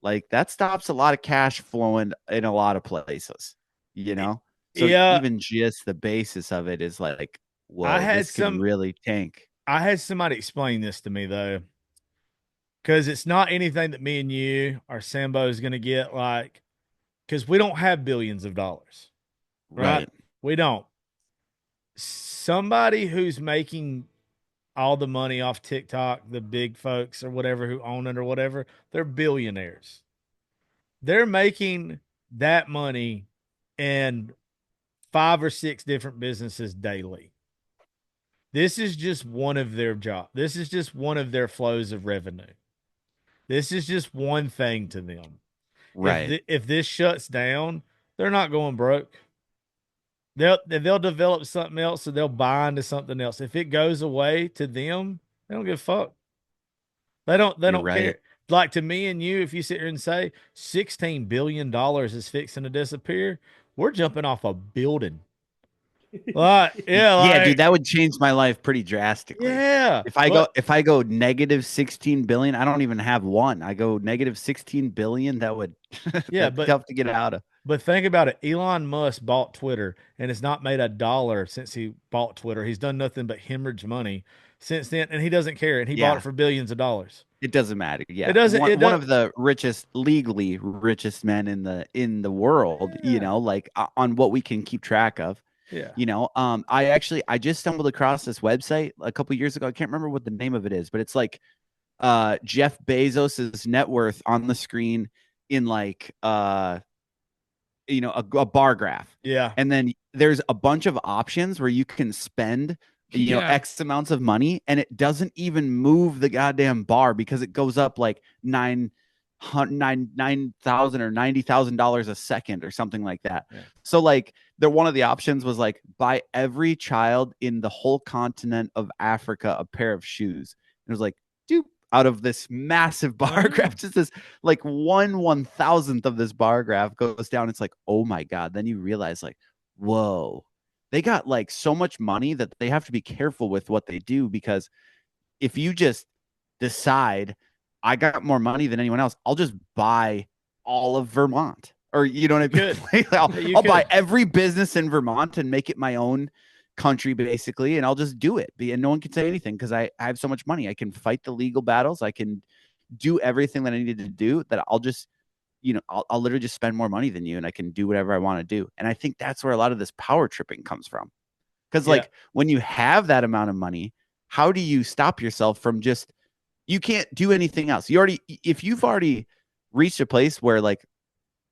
like that stops a lot of cash flowing in a lot of places, you know? So Yeah. even just the basis of it is like, I whoa, had this could really tank. I had somebody explain this to me though, because it's not anything that me and you or Sambo is going to get, like, because we don't have billions of dollars, right? Right. We don't. Somebody who's making all the money off TikTok, the big folks or whatever who own it or whatever, they're billionaires. They're making that money in 5 or 6 different businesses daily. This is just one of their jobs. This is just one of their flows of revenue. This is just one thing to them. Right. If this shuts down, they're not going broke. They'll develop something else, so they'll buy into something else. If it goes away to them, they don't give a fuck. They You're don't right. care. Like to me and you, if you sit here and say $16 billion is fixing to disappear, we're jumping off a building. Like, yeah, Yeah, like, dude, that would change my life pretty drastically. yeah. If I go negative 16 billion, I don't even have one. I go negative 16 billion, that would Yeah, that'd be tough to get out of. But think about it. Elon Musk bought Twitter and has not made a dollar since he bought Twitter. He's done nothing but hemorrhage money since then, and he doesn't care. And he bought Yeah. it for billions of dollars. It doesn't matter. Yeah. It doesn't. It One does. of the legally richest men in the world, you Yeah. know, like on what we can keep track of. Yeah. You know, I just stumbled across this website a couple years ago. I can't remember what the name of it is, but it's like Jeff Bezos's net worth on the screen in like you know, a bar graph. Yeah. And then there's a bunch of options where you can spend you know Yeah. X amounts of money, and it doesn't even move the goddamn bar because it goes up like $9,000 or $90,000 a second or something like that. Yeah. So like one of the options was like buy every child in the whole continent of Africa a pair of shoes. It was like, dude, out of this massive bar Wow. graph, just this like 1/1000th of this bar graph goes down. It's like, oh my God. Then you realize like, whoa, they got like so much money that they have to be careful with what they do, because if you just decide I got more money than anyone else, I'll just buy all of Vermont, or you know what I mean? could. I'll buy every business in Vermont and make it my own country basically, and I'll just do it. And no one can say anything because I have so much money. I can fight the legal battles. I can do everything that I needed to do, that I'll just, you know, I'll literally just spend more money than you, and I can do whatever I want to do. And I think that's where a lot of this power tripping comes from. Because like when you have that amount of money, how do you stop yourself from just, you can't do anything else. If you've already reached a place where like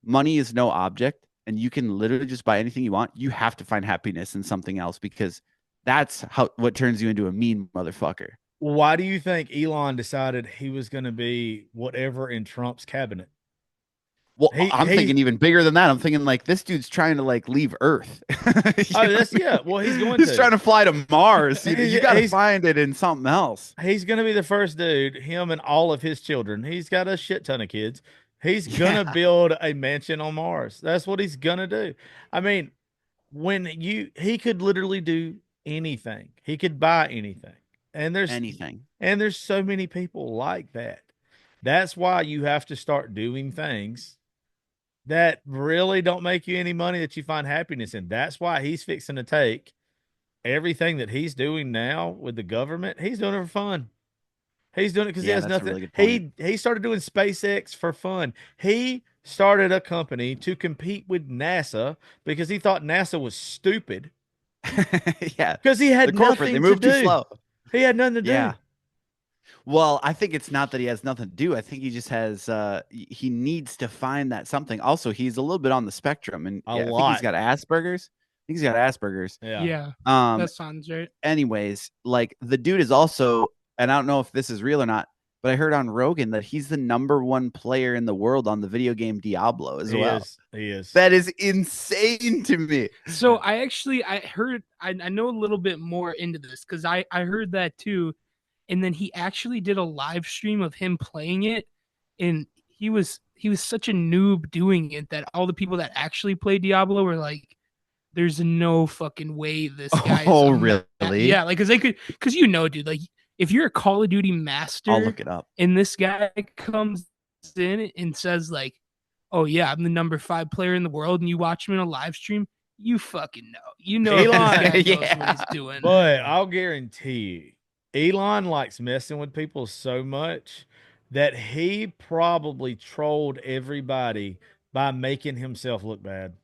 money is no object and you can literally just buy anything you want, you have to find happiness in something else, because that's what turns you into a mean motherfucker. Why do you think Elon decided he was going to be whatever in Trump's cabinet? Well, I'm thinking even bigger than that. I'm thinking like this dude's trying to like leave Earth. Well, he's going He's trying to fly to Mars. You got to He's- find it in something else. He's going to be the first dude, him and all of his children. He's got a shit ton of kids. He's going to build a mansion on Mars. That's what he's going to do. I mean, he could literally do anything. He could buy anything. And there's so many people like that. That's why you have to start doing things that really don't make you any money that you find happiness in. That's why he's fixing to take everything that he's doing now with the government. He's doing it for fun. He's doing it because he has that's a nothing. really good point. He started doing SpaceX for fun. He started a company to compete with NASA because he thought NASA was stupid. Yeah, because he had the corporate, nothing they move to do. too slow. He had nothing to do. Yeah. Well, I think it's not that he has nothing to do. I think he just has he needs to find that something. Also, he's a little bit on the spectrum, and I think he's got Asperger's. Yeah. That sounds right. Anyways, like the dude is also, and I don't know if this is real or not, but I heard on Rogan that he's the #1 player in the world on the video game Diablo as well. He is. That is insane to me. So I heard I know a little bit more into this because I heard that too. And then he actually did a live stream of him playing it, and he was such a noob doing it that all the people that actually play Diablo were like, "There's no fucking way this guy." Oh, is really? Yeah, like because dude, like if you're a Call of Duty master, I'll look it up. and this guy comes in and says like, "Oh yeah, I'm the #5 player in the world," and you watch him in a live stream, you fucking know, Elon, this guy knows yeah. what he's doing. But I'll guarantee you, Elon likes messing with people so much that he probably trolled everybody by making himself look bad.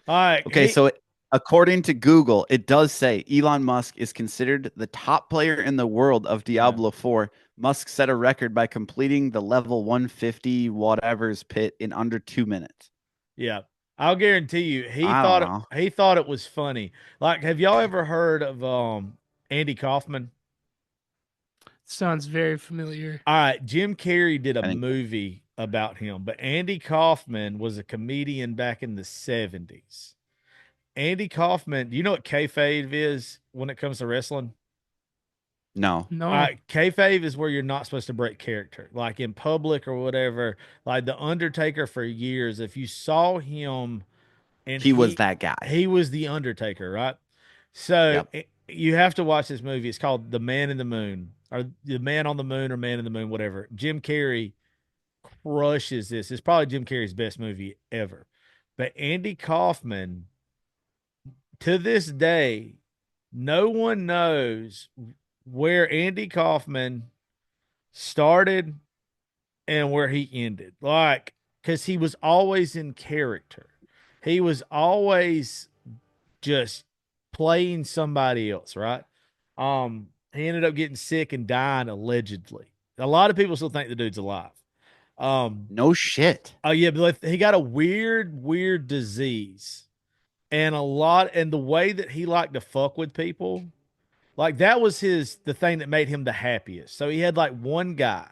All right. Okay, so according to Google, it does say Elon Musk is considered the top player in the world of Diablo 4. Musk set a record by completing the level 150 whatever's pit in under 2 minutes. Yeah. I'll guarantee you, he I don't know. thought it was funny. Like, have y'all ever heard of Andy Kaufman? Sounds very familiar. All right, Jim Carrey did I a think- movie about him, but Andy Kaufman was a comedian back in the 70s. Andy Kaufman, do you know what kayfabe is when it comes to wrestling? No. No, Kayfabe is where you're not supposed to break character, like in public or whatever. Like the Undertaker for years, if you saw him, and He was that guy. he was the Undertaker, right? So Yep. you have to watch this movie. It's called The Man in the Moon, or The Man on the Moon, or Man in the Moon, whatever. Jim Carrey crushes this. It's probably Jim Carrey's best movie ever. But Andy Kaufman, to this day, no one knows where Andy Kaufman started and where he ended. Like, because he was always in character. He was always just playing somebody else, right? He ended up getting sick and dying allegedly. A lot of people still think the dude's alive. No shit. Oh yeah, but he got a weird disease, and the way that he liked to fuck with people, like that was the thing that made him the happiest. So he had like one guy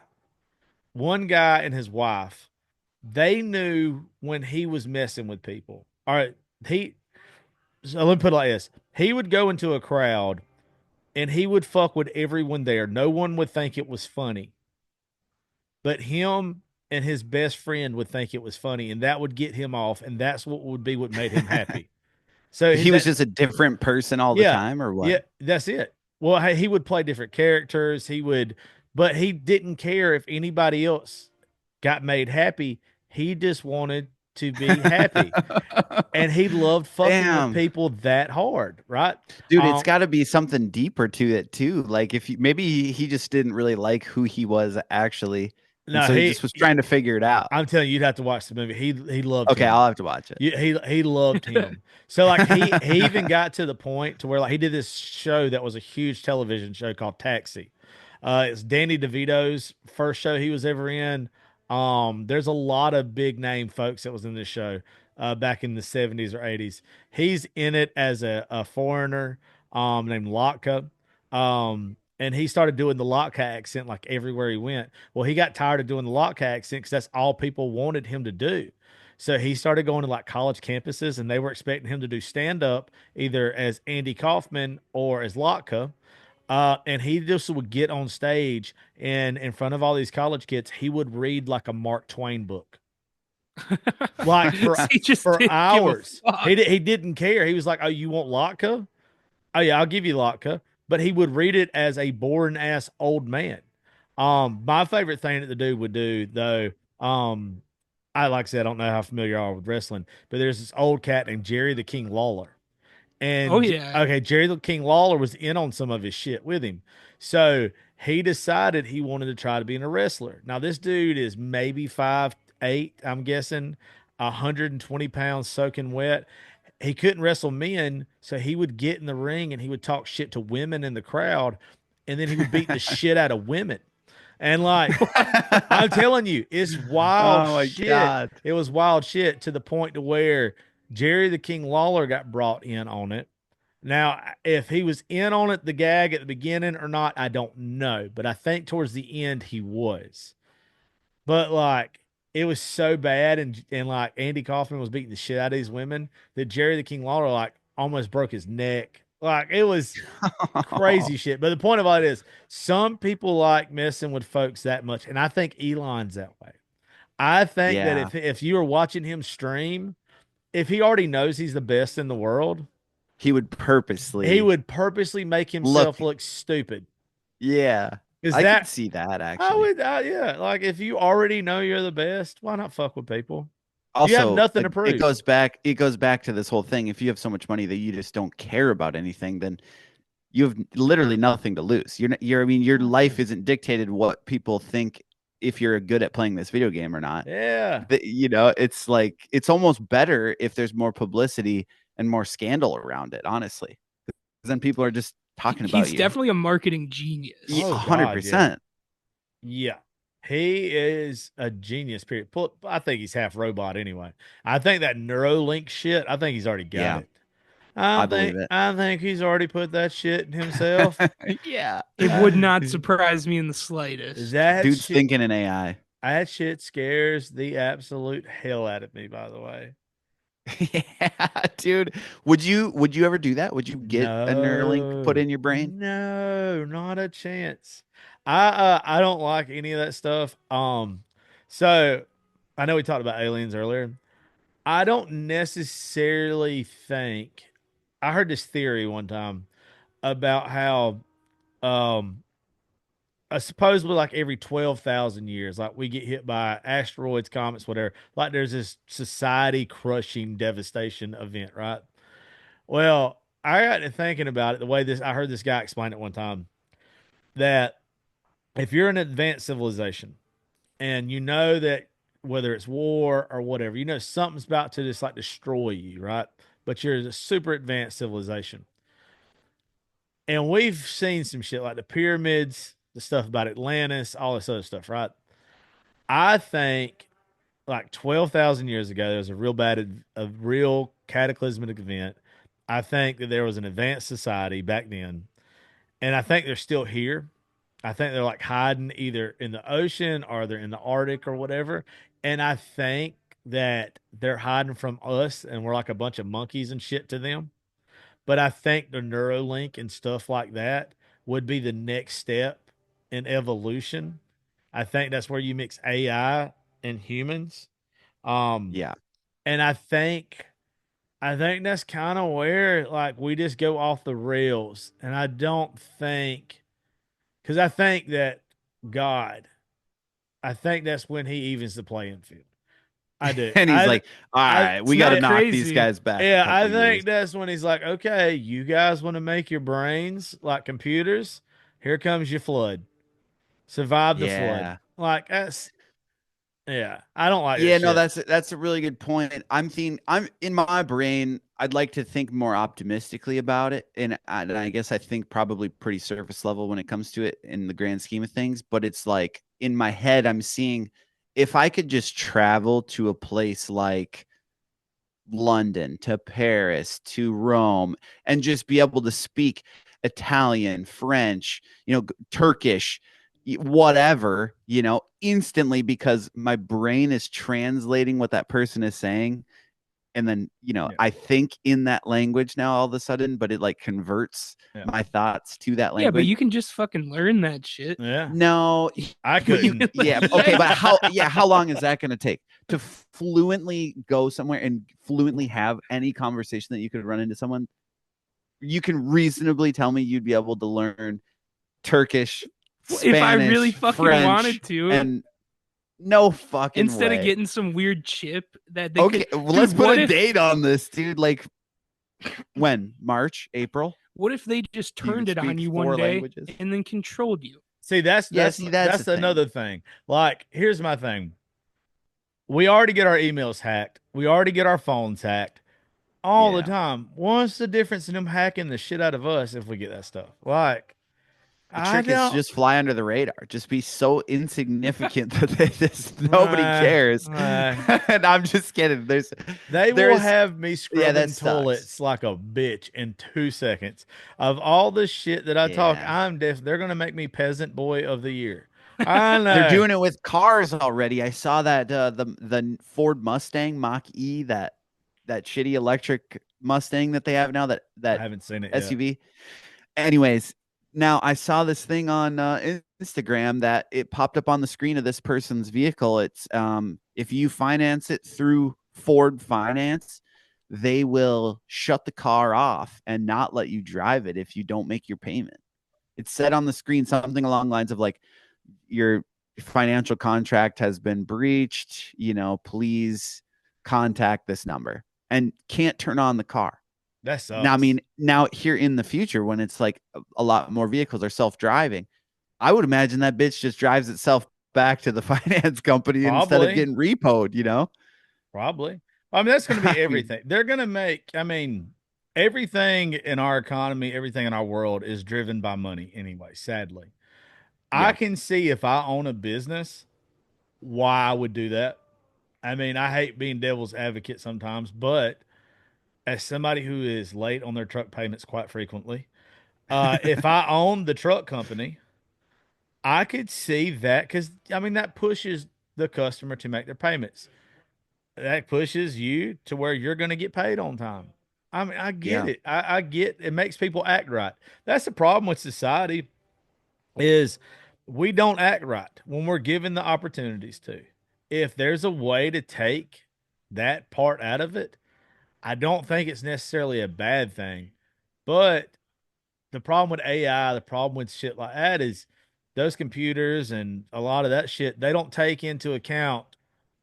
and his wife. They knew when he was messing with people. All right, so let me put it like this: he would go into a crowd, and he would fuck with everyone there. No one would think it was funny, but him and his best friend would think it was funny, and that would get him off, and that's what made him happy. So He was just a different person all the time, or what? Yeah, that's it. Well, he would play different characters. But he didn't care if anybody else got made happy. He just wanted to be happy, and he loved fucking Damn. with people that hard, right? Dude, it's got to be something deeper to it too. Like if maybe he just didn't really like who he was actually. No, so he just was trying to figure it out. I'm telling you, you'd have to watch the movie. He loved. Okay, him. I'll have to watch it. He loved him. So like he even got to the point to where like he did this show that was a huge television show called Taxi. It's Danny DeVito's first show he was ever in. There's a lot of big name folks that was in this show back in the 70s or 80s. He's in it as a foreigner named Latka. And he started doing the Latka accent like everywhere he went. Well, he got tired of doing the Latka accent because that's all people wanted him to do. So he started going to like college campuses, and they were expecting him to do stand up either as Andy Kaufman or as Latka. And he just would get on stage, and in front of all these college kids, he would read like a Mark Twain book. Like for hours. He didn't care. He was like, "Oh, you want Latka? Oh yeah, I'll give you Latka." But he would read it as a boring ass old man. My favorite thing that the dude would do though, I like I said, I don't know how familiar you are with wrestling, but there's this old cat named Jerry the King Lawler. And Oh, yeah. okay, Jerry the King Lawler was in on some of his shit with him. So he decided he wanted to try to be a wrestler. Now, this dude is maybe 5'8", I'm guessing, 120 pounds soaking wet. He couldn't wrestle men, so he would get in the ring and he would talk shit to women in the crowd, and then he would beat the shit out of women. And like, I'm telling you, it's wild Oh my shit. God. It was wild shit to the point to where Jerry the King Lawler got brought in on it. Now, if he was in on it, the gag at the beginning or not, I don't know. But I think towards the end he was. But like it was so bad, and like Andy Kaufman was beating the shit out of these women that Jerry the King Lawler like almost broke his neck. Like it was crazy shit. But the point of all it is, some people like messing with folks that much, and I think Elon's that way. I think that Yeah. if you were watching him stream, if he already knows he's the best in the world, He would he purposely would purposely make look. himself look stupid. Yeah. Is I could that see that I actually. would, yeah. Like if you already know you're the best, why not fuck with people? You have Also, nothing to it prove. goes back to this whole thing. If you have so much money that you just don't care about anything, then you have literally nothing to lose. I mean, your life isn't dictated what people think if you're good at playing this video game or not. Yeah. It's like it's almost better if there's more publicity and more scandal around it, honestly. 'Cause then people are just talking about He's you. definitely a marketing genius. Yeah, Oh, God, 100%. Yeah. He is a genius, period. I think he's half robot anyway. I think that Neuralink shit, I think he's already got Yeah, it. I believe it. I think he's already put that shit in himself. Yeah. It would not surprise me in the slightest. That Dude's shit, thinking in AI. that shit scares the absolute hell out of me, by the way. Yeah, dude. Would you ever do that? Would you get a Neuralink put No, in your brain? no, not a chance. I don't like any of that stuff. So I know we talked about aliens earlier. I don't necessarily think I heard this theory one time about how um supposedly like every 12,000 years, like we get hit by asteroids, comets, whatever, like there's this society crushing devastation event, right? Well, I got to thinking about it the way I heard this guy explain it one time that if you're an advanced civilization and you know that whether it's war or whatever, you know something's about to just like destroy you, right? But you're a super advanced civilization. And we've seen some shit like the pyramids, the stuff about Atlantis, all this other stuff, right? I think like 12,000 years ago, there was a real cataclysmic event. I think that there was an advanced society back then, and I think they're still here. I think they're like hiding either in the ocean or they're in the Arctic or whatever. And I think that they're hiding from us and we're like a bunch of monkeys and shit to them. But I think the Neuralink and stuff like that would be the next step in evolution. I think that's where you mix AI and humans. Um, Yeah. and I think that's kind of where like we just go off the rails. And I don't think because I think that God, I think that's when he evens the playing field. I do. And he's like, all I right, we it's got to not knock these crazy. guys back. yeah, a I couple think years. that's when he's like, okay, you guys want to make your brains like computers? Here comes your flood. Survive the flood. Yeah. Like that's yeah. I don't like Yeah, that no, shit. that's a really good point. I'm in my brain, I'd like to think more optimistically about it. And I guess I think probably pretty surface level when it comes to it in the grand scheme of things. But it's like in my head, I'm seeing if I could just travel to a place like London to Paris to Rome and just be able to speak Italian, French, Turkish, whatever, instantly because my brain is translating what that person is saying. And then, Yeah. I think in that language now all of a sudden, but it like converts Yeah. my thoughts to that language. Yeah, but you can just fucking learn that shit. Yeah. No, I couldn't. yeah, okay, but how long is that going to take to fluently go somewhere and fluently have any conversation that you could run into someone? You can reasonably tell me you'd be able to learn Turkish, Well, Spanish, if I really fucking French, wanted to. and no fucking Instead way. of getting some weird chip that they okay, could, well, let's Dude, put what a if- date on this, dude. Like when? March, April? what if they just You turned it on speak you 4 one day languages? and then controlled you? See, that's Yeah, that's see, that's the thing. another thing. Like, here's my thing. We already get our emails hacked. We already get our phones hacked all the Yeah. time. What's the difference in them hacking the shit out of us if we get that stuff? Like, The I trick is to don't. just fly under the radar. Just be so insignificant that nobody Uh, cares. uh, And I'm just kidding. They will There's have me yeah, that scrubbing sucks. toilets like a bitch in 2 seconds. Of all the shit that I talk, Yeah. I'm deaf. They're gonna make me peasant boy of the year. I They're know. doing it with cars already. I saw that the Ford Mustang Mach E, that shitty electric Mustang that they have now, that I that haven't seen it yet. SUV. Anyways, now I saw this thing on Instagram that it popped up on the screen of this person's vehicle. It's if you finance it through Ford Finance, they will shut the car off and not let you drive it if you don't make your payment. It said on the screen something along the lines of like, your financial contract has been breached, please contact this number, and can't turn on the car. That Now, I sucks. mean, now here in the future, when it's like a lot more vehicles are self-driving, I would imagine that bitch just drives itself back to the finance company instead of Probably. getting repoed. Probably. I mean, that's going to be I mean, everything. They're going to make, I mean, everything in our economy, everything in our world is driven by money anyway, sadly. I yeah, can see if I own a business, why I would do that. I mean, I hate being devil's advocate sometimes, but as somebody who is late on their truck payments quite frequently, if I own the truck company, I could see that because, I mean, that pushes the customer to make their payments. That pushes you to where you're going to get paid on time. I mean, I get yeah, it. I get it makes people act right. That's the problem with society is we don't act right when we're given the opportunities to. If there's a way to take that part out of it, I don't think it's necessarily a bad thing. But the problem with AI, the problem with shit like that is those computers and a lot of that shit, they don't take into account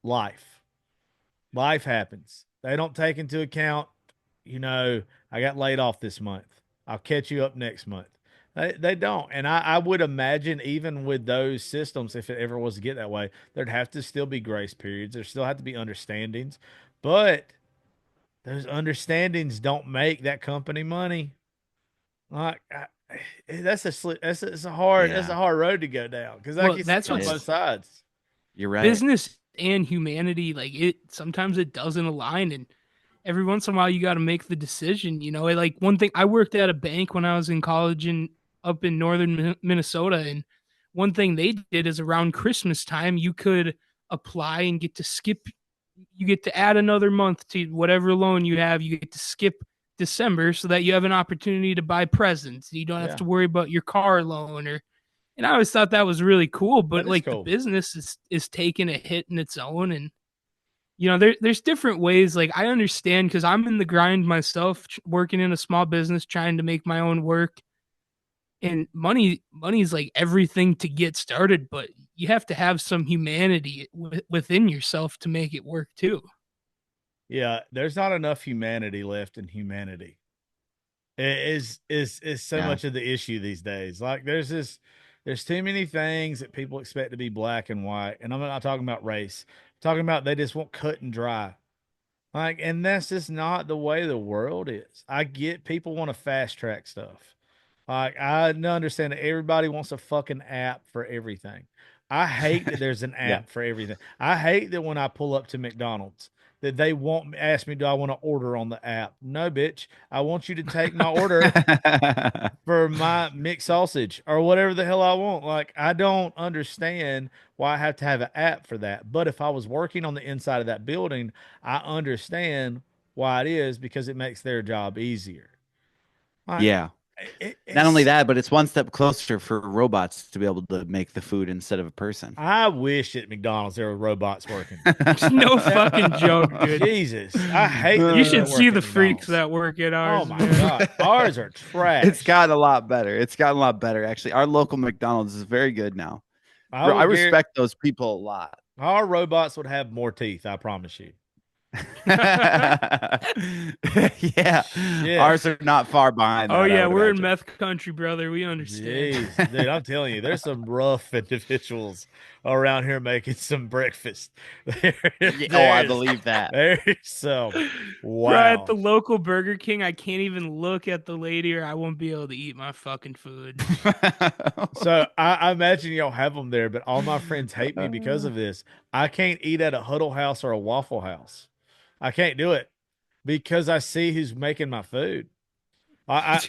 life. Life happens. They don't take into account, I got laid off this month. I'll catch you up next month. They don't. And I would imagine even with those systems, if it ever was to get that way, there'd have to still be grace periods. There still have to be understandings. But those understandings don't make that company money. Like that's a yeah. hard road to go down because I Well, can see it that's on It what's both is. sides. You're right. business and humanity. Like it, sometimes it doesn't align, and every once in a while you got to make the decision. Like one thing, I worked at a bank when I was in college and up in northern Minnesota, and one thing they did is around Christmas time you could apply and get to skip. You get to add another month to whatever loan you have. You get to skip December so that you have an opportunity to buy presents. You don't have Yeah, to worry about your car loan or. And I always thought that was really cool, but that is like the cool. business is taking a hit in its own, and there's different ways. Like I understand because I'm in the grind myself, working in a small business, trying to make my own work, and money's like everything to get started, but you have to have some humanity within yourself to make it work too. Yeah, there's not enough humanity left in humanity. It is so Yeah. much of the issue these days. Like there's too many things that people expect to be black and white. And I'm not talking about race. I'm talking about they just want cut and dry. Like, and that's just not the way the world is. I get people want to fast track stuff. Like, I understand that everybody wants a fucking app for everything. I hate that there's an Yeah. app for everything. I hate that when I pull up to McDonald's that they won't ask me, do I want to order on the app? No, bitch. I want you to take my order for my mixed sausage or whatever the hell I want. Like, I don't understand why I have to have an app for that. But if I was working on the inside of that building, I understand why it is because it makes their job easier. Like, Yeah. Not only it's, that, but it's one step closer for robots to be able to make the food instead of a person. I wish at McDonald's there were robots working. No fucking joke, dude. Jesus, I hate that You they should don't work see at the freaks McDonald's. that work at ours. Oh my man. god, ours are trash. It's gotten a lot better. It's gotten a lot better, actually. Our local McDonald's is very good now. I I would guarantee respect those people a lot. our robots would have more teeth. I promise you. Yeah, Shit. ours are not far behind. Oh that, I yeah, would we're in imagine. meth country, brother. We understand. Jeez, dude, I'm telling you, there's some rough individuals around here making some breakfast. Yeah, oh, I There's believe that. there's some Bro, at the wow. local Burger King, I can't even look at the lady or I won't be able to eat my fucking food. So I imagine y'all have them there, but all my friends hate me because of this. I can't eat at a Huddle House or a Waffle House. I can't do it because I see who's making my food. I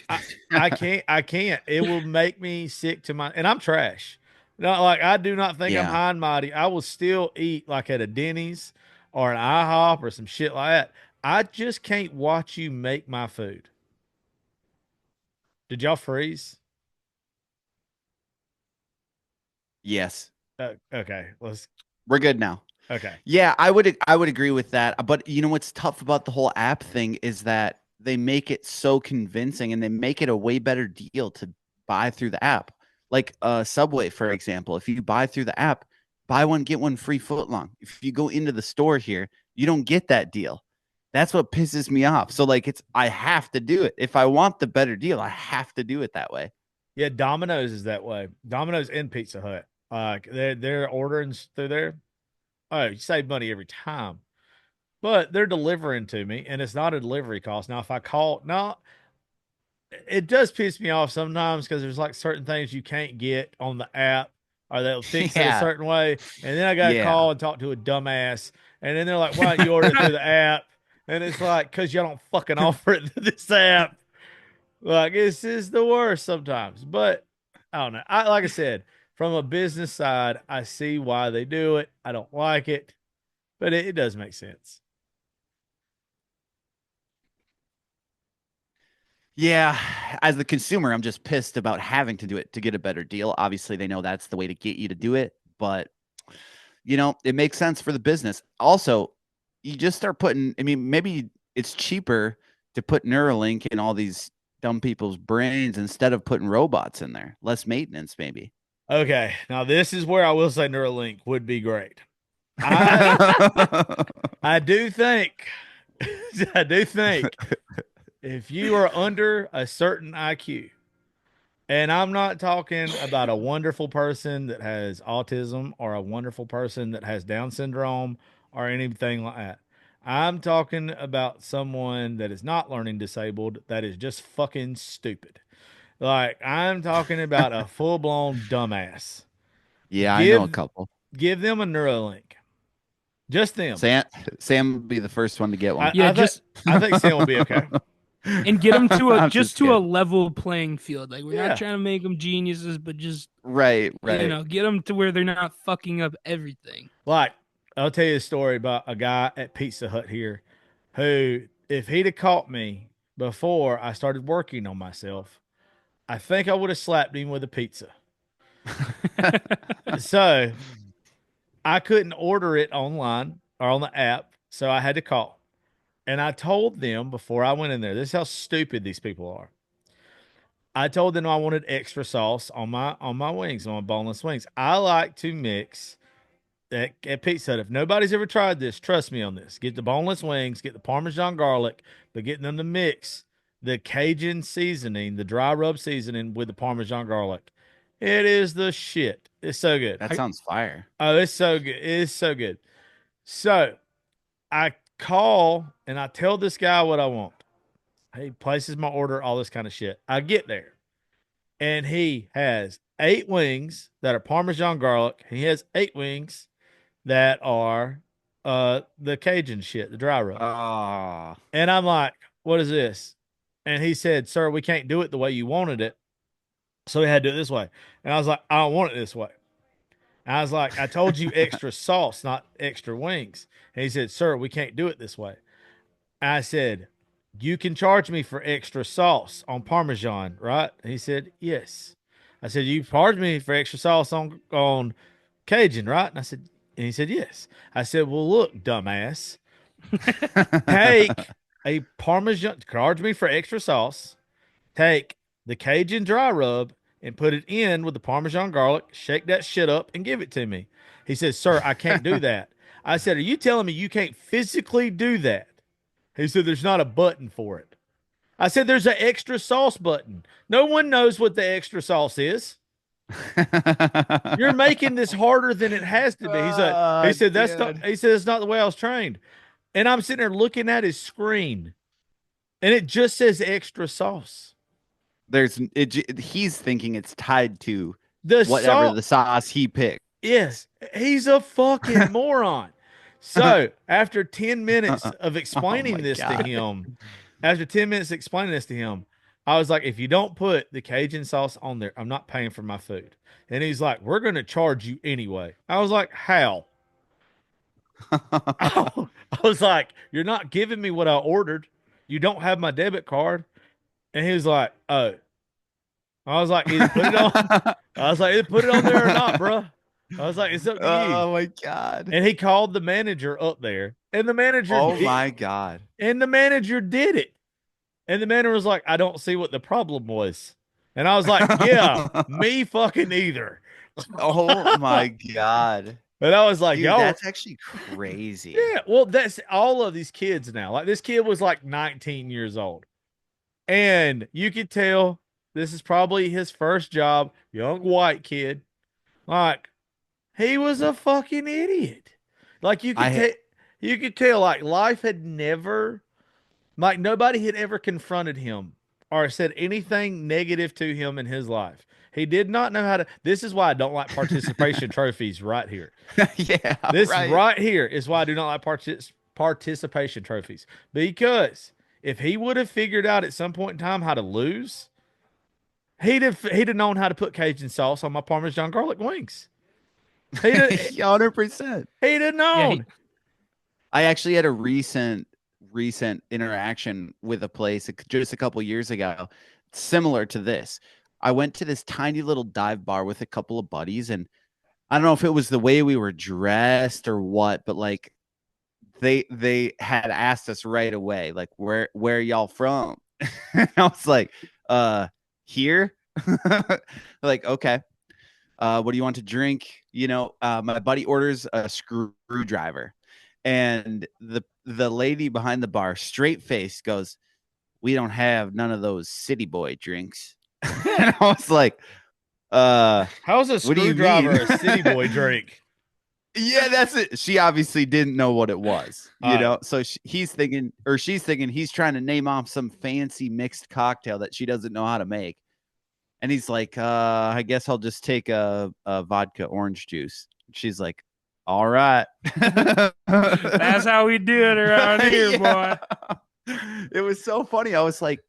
can't. It will make me sick to my and I'm trash. Not like I do not think I'm Yeah. high and mighty. I will still eat like at a Denny's or an IHOP or some shit like that. I just can't watch you make my food. Did y'all freeze? Yes, Okay, let's we're good now. okay. Yeah, I would agree with that. But you know what's tough about the whole app thing is that they make it so convincing and they make it a way better deal to buy through the app. Like Subway, for example, if you buy through the app, buy one get one free footlong. If you go into the store here, you don't get that deal. That's what pisses me off. So like it's I have to do it. If I want the better deal, I have to do it that way. Yeah, Domino's is that way. Domino's and Pizza Hut. They're ordering through there. Oh, you save money every time. But they're delivering to me, and it's not a delivery cost. Now, if I call, no, it does piss me off sometimes because there's like certain things you can't get on the app, or they'll fix it a Yeah. certain way, and then I got to Yeah. call and talk to a dumbass, and then they're like, "Why don't you order it through the app?" And it's like, "Cause y'all don't fucking offer it through this app." Like this is the worst sometimes, but I don't know. I like I said, from a business side, I see why they do it. I don't like it, but it does make sense. Yeah, as the consumer, I'm just pissed about having to do it to get a better deal. Obviously, they know that's the way to get you to do it, but it makes sense for the business. Also, you just start putting, I mean, maybe it's cheaper to put Neuralink in all these dumb people's brains instead of putting robots in there. Less maintenance, maybe. Okay, now this is where I will say Neuralink would be great. I I do think I do think if you are under a certain IQ, and I'm not talking about a wonderful person that has autism or a wonderful person that has Down syndrome or anything like that. I'm talking about someone that is not learning disabled that is just fucking stupid. Like I'm talking about a full-blown dumbass. Yeah, I know a Give couple. give them a Neuralink. Just them. Sam would be the first one to get one. Yeah, I think Sam will be okay. and get them to a I'm just to a kidding. level playing field. Like we're Yeah. not trying to make them geniuses, but just Right, right. get them to where they're not fucking up everything. Like, I'll tell you a story about a guy at Pizza Hut here who, if he'd have caught me before I started working on myself, I think I would have slapped him with a pizza. So I couldn't order it online or on the app, so I had to call. And I told them before I went in there, this is how stupid these people are. I told them I wanted extra sauce on my wings, on my boneless wings. I like to mix at Pizza Hut. If nobody's ever tried this, trust me on this. Get the boneless wings, get the Parmesan garlic, but getting them to mix the Cajun seasoning, the dry rub seasoning with the Parmesan garlic. It is the shit. It's so good. That sounds fire. Oh, it's so good. It is so good. So I call and I tell this guy what I want. He places my order, all this kind of shit. I get there and he has 8 wings that are Parmesan garlic. He has 8 wings that are the Cajun shit, the dry rub. Ah, And I'm like, what is this? And he said, sir, we can't do it the way you wanted it. So we had to do it this way. And I was like, I don't want it this way. And I was like, I told you extra sauce, not extra wings. And he said, sir, we can't do it this way. And I said, you can charge me for extra sauce on Parmesan, right? And he said, yes. I said, you charge me for extra sauce on Cajun, right? And he said, yes. I said, well, look, dumbass, take a Parmesan, charge me for extra sauce, take the Cajun dry rub and put it in with the Parmesan garlic, shake that shit up and give it to me. He says, sir, I can't do that. I said, are you telling me you can't physically do that? He said, there's not a button for it. I said, there's an extra sauce button. No one knows what the extra sauce is. You're making this harder than it has to be. He said, that's not, he said, it's not the way I was trained. And I'm sitting there looking at his screen and it just says extra sauce. He's thinking it's tied to The whatever the sauce he picked. Yes, he's a fucking moron. So after 10 minutes of explaining this to him, I was like, if you don't put the Cajun sauce on there, I'm not paying for my food. And he's like, we're going to charge you anyway. I was like, how? I was like, you're not giving me what I ordered. You don't have my debit card. And he was like, oh. I was like, either put it on. I was like, either put it on there or not, bro. I was like, it's up to you. Oh my God. And he called the manager up there. And the manager my God. And the manager did it. And the manager was like, I don't see what the problem was. And I was like, yeah, me fucking either. Oh my God. And I was like, Dude, y'all. That's actually crazy. Yeah. Well, that's all of these kids now. Like this kid was like 19 years old. And you could tell this is probably his first job, young white kid. Like, he was a fucking idiot. Like you could tell like life had never, like nobody had ever confronted him or said anything negative to him in his life. He did not know how to. This is why I don't like participation trophies right here. Yeah. This right here is why I do not like participation trophies. Because if he would have figured out at some point in time how to lose, he'd have known how to put Cajun sauce on my Parmesan garlic wings. 100%. He'd have known. I actually had a recent interaction with a place just a couple years ago, similar to this. I went to this tiny little dive bar with a couple of buddies, and I don't know if it was the way we were dressed or what, but like they had asked us right away, like, where are y'all from? And I was like, here. Like, okay. What do you want to drink? You know, my buddy orders a screwdriver, and the lady behind the bar, straight face, goes, we don't have none of those city boy drinks. And I was like, how's a screwdriver a city boy drink? Yeah, that's it. She obviously didn't know what it was, you know? So she's thinking he's trying to name off some fancy mixed cocktail that she doesn't know how to make. And he's like, I guess I'll just take a vodka orange juice. She's like, all right. That's how we do it around here, boy. It was so funny. I was like,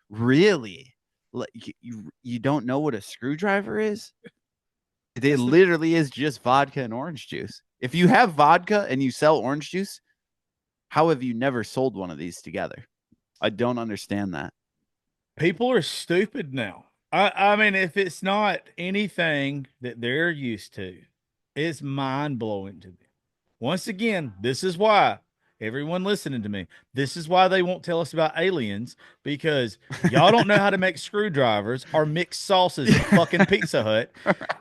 really? Like, you don't know what a screwdriver is? It literally is just vodka and orange juice. If you have vodka and you sell orange juice, how have you never sold one of these together? I don't understand that. People are stupid now. I mean, if it's not anything that they're used to, it's mind-blowing to me. Once again, this is why, everyone listening to me, this is why they won't tell us about aliens, because y'all don't know how to make screwdrivers or mix sauces at fucking Pizza Hut,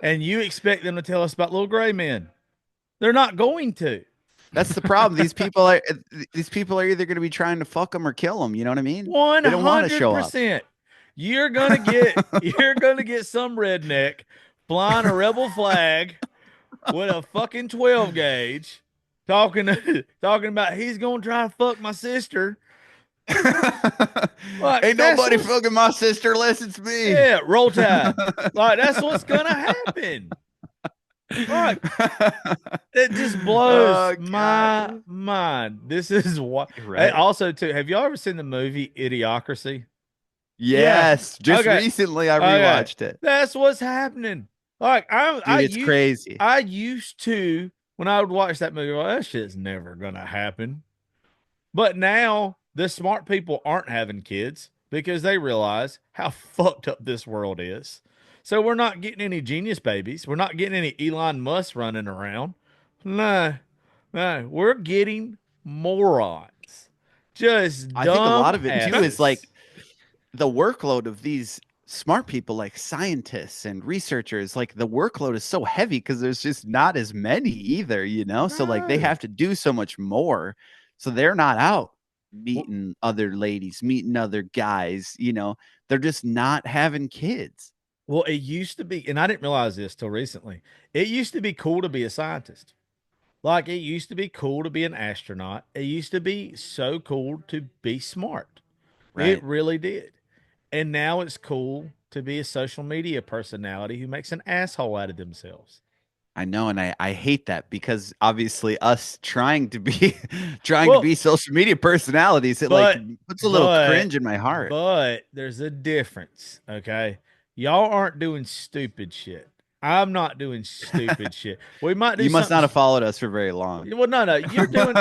and you expect them to tell us about little gray men. They're not going to. That's the problem. These people are either going to be trying to fuck them or kill them. You know what I mean? 100%. They don't want to show up. You're gonna get some redneck flying a rebel flag with a fucking 12 gauge, talking about he's gonna try to fuck my sister. Like, ain't nobody fucking my sister unless it's me. Yeah, roll tide. Like that's what's gonna happen. Right. It just blows my mind. This is what. Right. Hey, also, too, have y'all ever seen the movie Idiocracy? Yes, just recently I rewatched it. That's what's happening. Like it's crazy. I used to, when I would watch that movie, well, that shit's never gonna happen. But now the smart people aren't having kids because they realize how fucked up this world is. So we're not getting any genius babies. We're not getting any Elon Musk running around. No, we're getting morons. Just dumb I think a lot of it too asses. is like the workload of these smart people like scientists and researchers, like the workload is so heavy because there's just not as many either, you know? So like they No. have to do so much more. So they're not out Well, meeting other ladies, meeting other guys, you know, they're just not having kids. well, it used to be, and I didn't realize this till recently. It used to be cool to be a scientist. Like it used to be cool to be an astronaut. It used to be so cool to be smart. It Right. really did. And now it's cool to be a social media personality who makes an asshole out of themselves. I know, and I hate that because obviously us trying to be trying to Well, be social media personalities, it like but puts a little but cringe in my heart. but there's a difference, okay? Y'all aren't doing stupid shit. I'm not doing stupid shit. We might do You must something. not have followed us for very long. Well, no. You're doing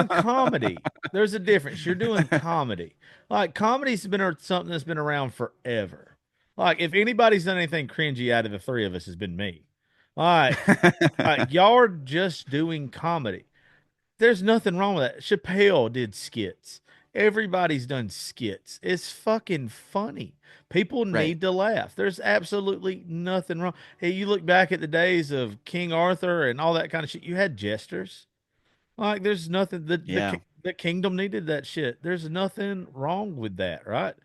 comedy. There's a difference. You're doing comedy. Like comedy's been something that's been around forever. Like if anybody's done anything cringy out of the three of us, has been me. Like, y'all are just doing comedy. There's nothing wrong with that. Chappelle did skits. Everybody's done skits. It's fucking funny. People Right. need to laugh. There's absolutely nothing wrong. Hey, you look back at the days of King Arthur and all that kind of shit. You had jesters. Like, there's nothing. Yeah. The kingdom needed that shit. There's nothing wrong with that, right?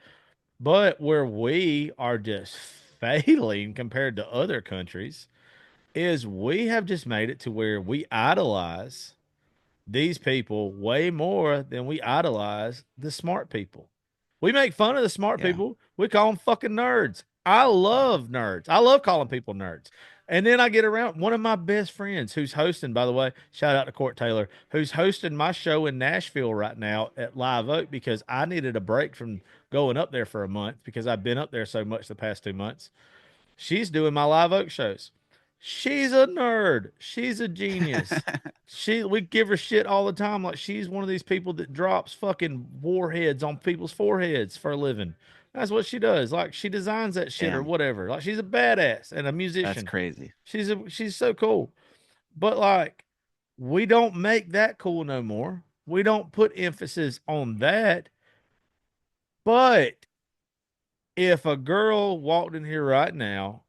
But where we are just failing compared to other countries is we have just made it to where we idolize these people way more than we idolize the smart people. We make fun of the smart Yeah. people. We call them fucking nerds. I love nerds. I love calling people nerds. And then I get around one of my best friends who's hosting, by the way, shout out to Court Taylor, who's hosting my show in Nashville right now at Live Oak because I needed a break from going up there for a month because I've been up there so much the past 2 months. She's doing my Live Oak shows. She's a nerd. She's a genius. We give her shit all the time. Like she's one of these people that drops fucking warheads on people's foreheads for a living. That's what she does. Like she designs that shit or Damn. whatever. Like she's a badass and a That's musician. crazy. She's so cool. But like we don't make that cool no more. We don't put emphasis on that. But if a girl walked in here right now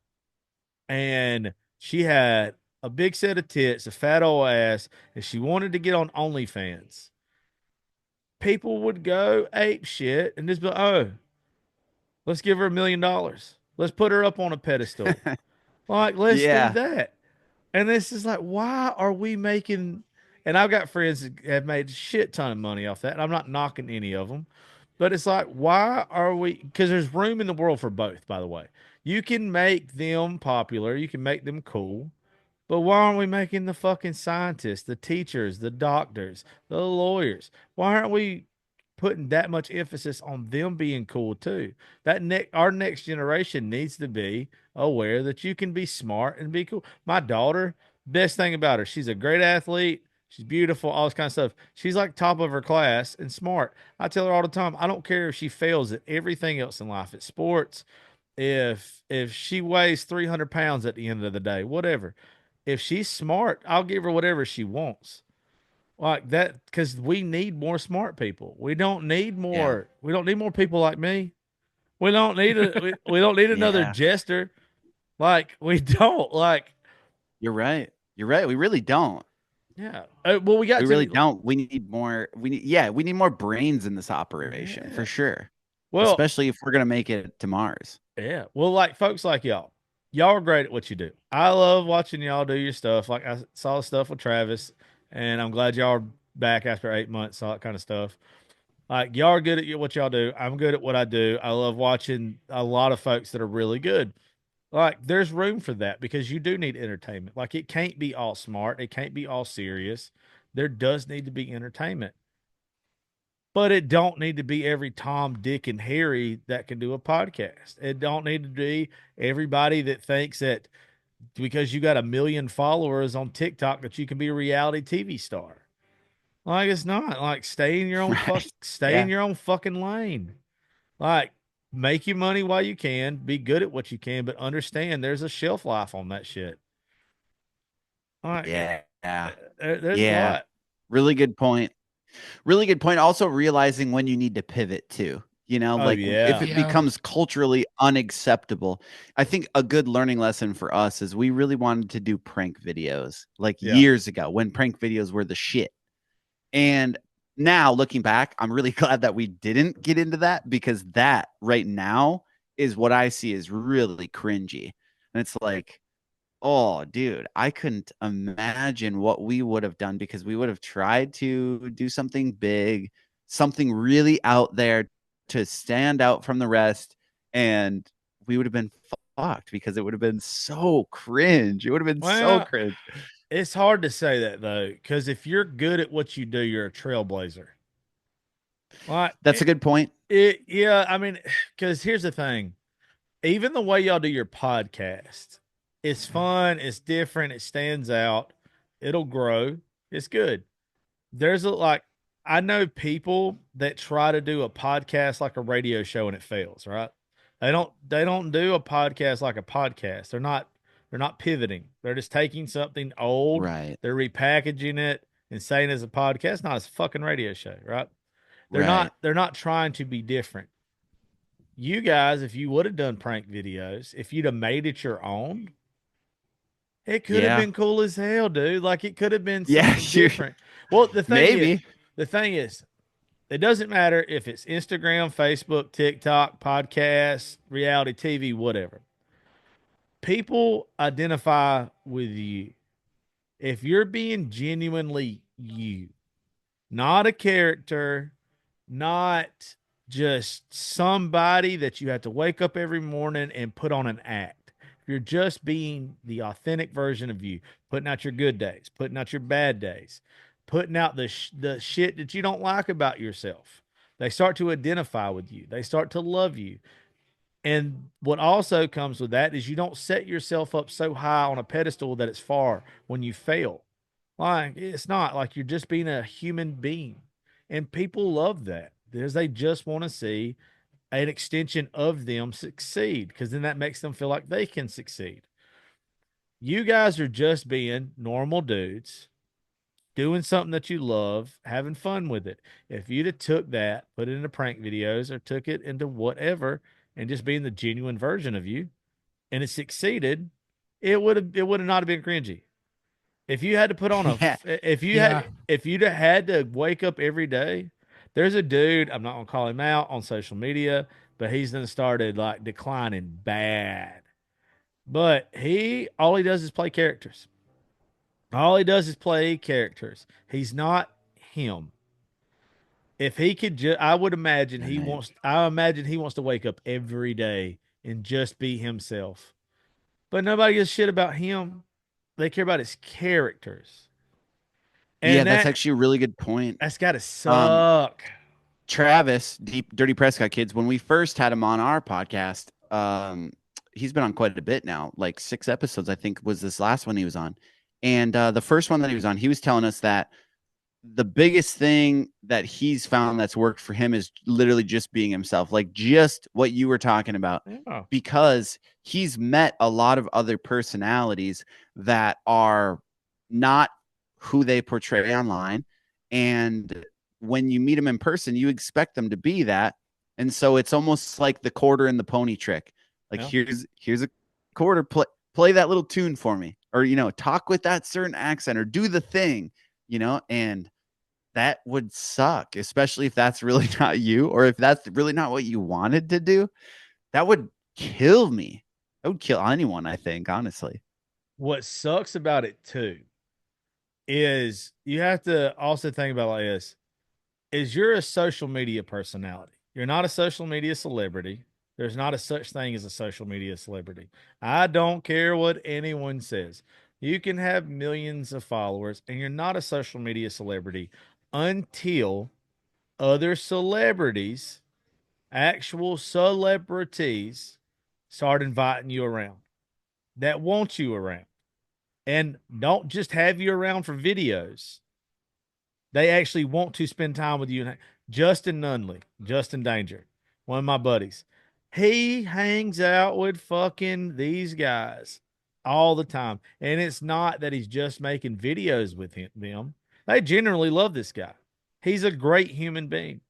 and she had a big set of tits, a fat old ass, and she wanted to get on OnlyFans, people would go ape shit and just be like, oh, let's give her $1 million. Let's put her up on a pedestal. Like, let's Yeah. do that. And this is like, why are we making? And I've got friends that have made a shit ton of money off that. And I'm not knocking any of them, but it's like, why are we? Because there's room in the world for both, by the way. You can make them popular, you can make them cool, but why aren't we making the fucking scientists, the teachers, the doctors, the lawyers? Why aren't we putting that much emphasis on them being cool too? Our next generation needs to be aware that you can be smart and be cool. My daughter, best thing about her, she's a great athlete. She's beautiful, all this kind of stuff. She's like top of her class and smart. I tell her all the time, I don't care if she fails at everything else in life, at sports, if she weighs 300 pounds at the end of the day, whatever. If she's smart, I'll give her whatever she wants. Like that, because we need more smart people. We don't need more. We don't need more people like me. We don't need we don't need another Yeah. jester. Like we don't. Like You're right. You're right. We really don't. yeah. Well, we got We to really don't. We need more. We need more brains in this operation Yeah. for sure. Well, Especially if we're gonna make it to Mars. yeah. Well, like folks like y'all are great at what you do. I love watching y'all do your stuff. Like I saw the stuff with Travis, and I'm glad y'all are back after 8 months, all that kind of stuff. Like y'all are good at what y'all do. I'm good at what I do. I love watching a lot of folks that are really good. Like there's room for that because you do need entertainment. Like it can't be all smart. It can't be all serious. There does need to be entertainment. But it don't need to be every Tom, Dick, and Harry that can do a podcast. It don't need to be everybody that thinks that because you got 1 million followers on TikTok that you can be a reality TV star. Like it's not. Like stay in your own Right. stay in your own fucking lane. Like make your money while you can, be good at what you can, but understand there's a shelf life on that shit. Like Yeah. there's Yeah. a lot. Really good point. Really good point. Also realizing when you need to pivot too. You know, Oh, like if yeah. it Yeah. becomes culturally unacceptable, I think a good learning lesson for us is we really wanted to do prank videos like Yeah. years ago when prank videos were the shit. And now looking back, I'm really glad that we didn't get into that because that right now is what I see is really cringy. And it's like, oh, dude, I couldn't imagine what we would have done because we would have tried to do something big, something really out there to stand out from the rest. And we would have been fucked because it would have been so cringe. It would have been so Well, cringe. it's hard to say that though, because if you're good at what you do, you're a trailblazer. Like That's a good point. yeah, I mean, because here's the thing. Even the way y'all do your podcast, it's fun, it's different, it stands out, it'll grow, it's good. There's like I know people that try to do a podcast like a radio show and it fails, right? They don't do a podcast like a podcast. They're not pivoting. They're just taking something old, Right. they're repackaging it and saying it's a podcast, not as a fucking radio show, right? They're Right. not trying to be different. You guys, if you would have done prank videos, if you'd have made it your own, it could have Yeah. been cool as hell, dude. Like it could have been Yeah, something different. Well, maybe. the thing is, it doesn't matter if it's Instagram, Facebook, TikTok, podcast, reality TV, whatever. People identify with you. If you're being genuinely you, not a character, not just somebody that you have to wake up every morning and put on an act. You're just being the authentic version of you, putting out your good days, putting out your bad days, putting out the shit that you don't like about yourself. They start to identify with you. They start to love you. And what also comes with that is you don't set yourself up so high on a pedestal that it's far when you fail. Like it's not like you're just being a human being. And people love that because they just want to see an extension of them succeed because then that makes them feel like they can succeed. You guys are just being normal dudes doing something that you love, having fun with it. If you'd have took that, put it into prank videos or took it into whatever and just being the genuine version of you and it succeeded, it would have not have been cringy. If you had to put on Yeah. if you'd have had to wake up every day, there's a dude, I'm not gonna call him out on social media, but he's then started like declining bad. But all he does is play characters. All he does is play characters. He's not him. If he could I would imagine Right. I imagine he wants to wake up every day and just be himself. But nobody gives a shit about him. They care about his characters. Yeah, And that's actually a really good point. that's gotta Um, suck. Travis, Deep Dirty Prescott Kids, when we first had him on our podcast, he's been on quite a bit now, like 6 episodes, I think was this last one he was on. And the first one that he was on, he was telling us that the biggest thing that he's found that's worked for him is literally just being himself, like just what you were talking about, Yeah. because he's met a lot of other personalities that are not who they portray online. And when you meet them in person, you expect them to be that. And so it's almost like the quarter and the pony trick. Like Yeah. here's a quarter, play that little tune for me, or talk with that certain accent or do the thing, and that would suck, especially if that's really not you, or if that's really not what you wanted to do. That would kill me. That would kill anyone, I think, honestly. What sucks about it too is you have to also think about like this is you're a social media personality. You're not a social media celebrity. There's not a such thing as a social media celebrity. I don't care what anyone says. You can have millions of followers and you're not a social media celebrity until other celebrities, actual celebrities, start inviting you around that want you around and don't just have you around for videos. They actually want to spend time with you. Justin Nunley, Justin Danger, one of my buddies, he hangs out with fucking these guys all the time. And it's not that he's just making videos with them. They generally love this guy. He's a great human being.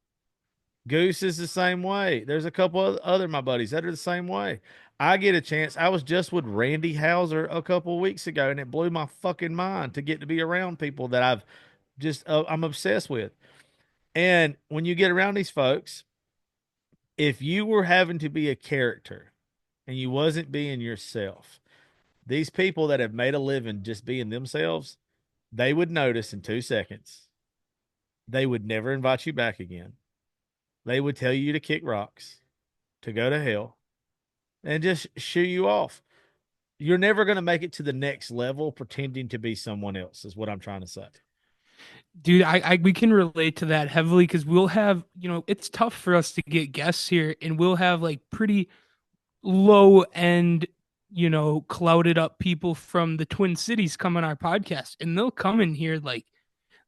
Goose is the same way. There's a couple of other my buddies that are the same way. I get a chance. I was just with Randy Hauser a couple of weeks ago, and it blew my fucking mind to get to be around people that I'm obsessed with. And when you get around these folks, if you were having to be a character and you wasn't being yourself, these people that have made a living just being themselves, they would notice in 2 seconds. They would never invite you back again. They would tell you to kick rocks, to go to hell, and just shoo you off. You're never going to make it to the next level pretending to be someone else, is what I'm trying to say. Dude, we can relate to that heavily because we'll have, it's tough for us to get guests here, and we'll have like pretty low end, clouded up people from the Twin Cities come on our podcast, and they'll come in here like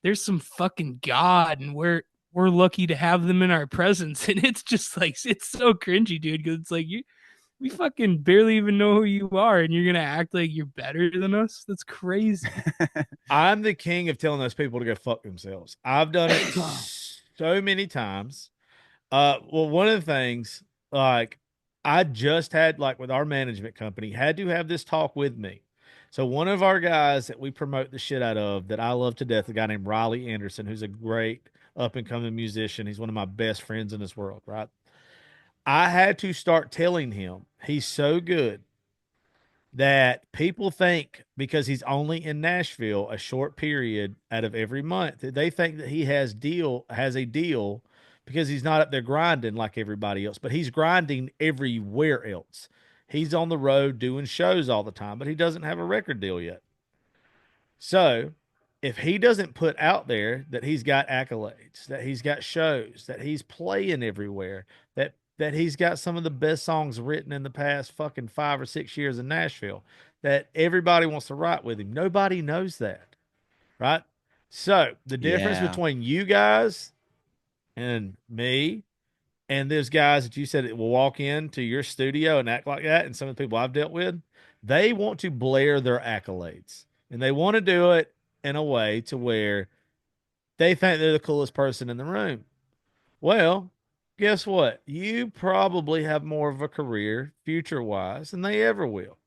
there's some fucking god, and we're lucky to have them in our presence, and it's just like it's so cringy, dude. Because it's like we fucking barely even know who you are, and you're gonna act like you're better than us. That's crazy. I'm the king of telling those people to go fuck themselves. I've done it so many times. Well, one of the things, like, I just had, like, with our management company, had to have this talk with me. So one of our guys that we promote the shit out of, that I love to death, a guy named Riley Anderson, who's a great up and coming musician. He's one of my best friends in this world, right? I had to start telling him he's so good that people think because he's only in Nashville a short period out of every month, they think that he has a deal because he's not up there grinding like everybody else, but he's grinding everywhere else. He's on the road doing shows all the time, but he doesn't have a record deal yet. So if he doesn't put out there that he's got accolades, that he's got shows, that he's playing everywhere, that he's got some of the best songs written in the past fucking 5 or 6 years in Nashville, that everybody wants to write with him. Nobody knows that, right? So the difference between you guys and me and those guys that you said that will walk into your studio and act like that, and some of the people I've dealt with, they want to blare their accolades, and they want to do it in a way to where they think they're the coolest person in the room. Well, guess what? You probably have more of a career future-wise than they ever will.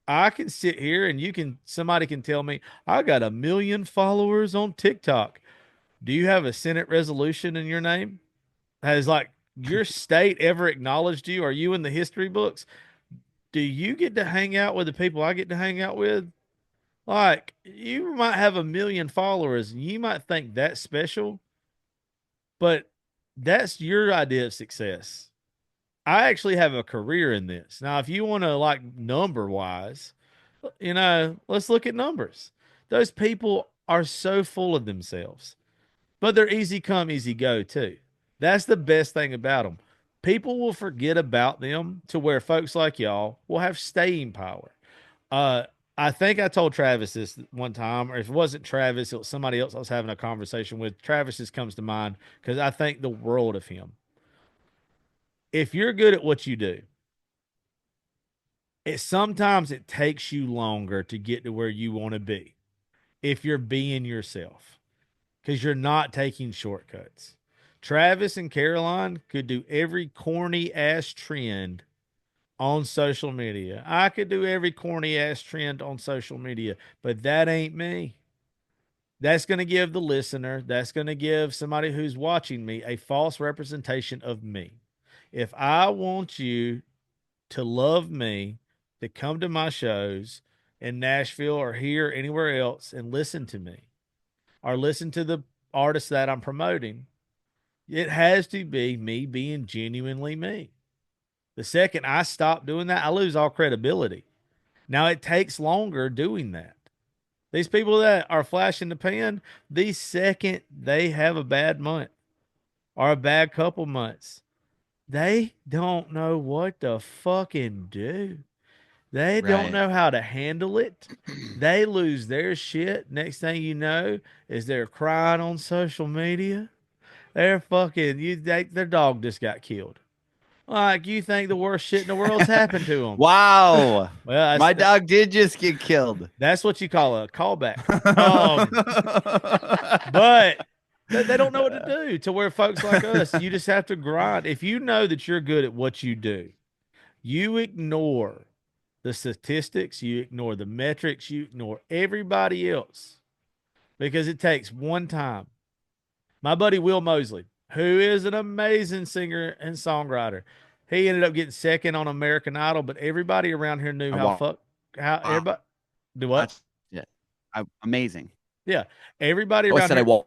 I can sit here and somebody can tell me, I got 1 million followers on TikTok. Do you have a Senate resolution in your name? Has like your state ever acknowledged you? Are you in the history books? Do you get to hang out with the people I get to hang out with? Like, you might have 1 million followers and you might think that's special, but that's your idea of success. I actually have a career in this. Now, if you want to, like, number wise, let's look at numbers. Those people are so full of themselves, but they're easy come, easy go too. That's the best thing about them. People will forget about them to where folks like y'all will have staying power. I think I told Travis this one time, or if it wasn't Travis, it was somebody else I was having a conversation with. Travis just comes to mind because I think the world of him. If you're good at what you do, sometimes it takes you longer to get to where you want to be if you're being yourself, because you're not taking shortcuts. Travis and Caroline could do every corny ass trend on social media. I could do every corny ass trend on social media, but that ain't me. That's going to give the listener, that's going to give somebody who's watching me a false representation of me. If I want you to love me, to come to my shows in Nashville or here, anywhere else, and listen to me, or listen to the artists that I'm promoting, it has to be me being genuinely me. The second I stop doing that, I lose all credibility. Now, it takes longer doing that. These people that are flashing the pan, the second they have a bad month or a bad couple months, they don't know what to fucking do. They don't know how to handle it. They lose their shit. Next thing you know is they're crying on social media. They're fucking, their dog just got killed. Like, you think the worst shit in the world's happened to them. Wow. Well, my dog did just get killed. That's what you call a callback. But They don't know what to do. To where folks like us, you just have to grind. If you know that you're good at what you do, you ignore the statistics, you ignore the metrics, you ignore everybody else because it takes one time. My buddy Will Mosley, who is an amazing singer and songwriter, he ended up getting second on American Idol, but everybody around here knew I how everybody do what? watched it. Amazing. Yeah, everybody Oh, I around said here.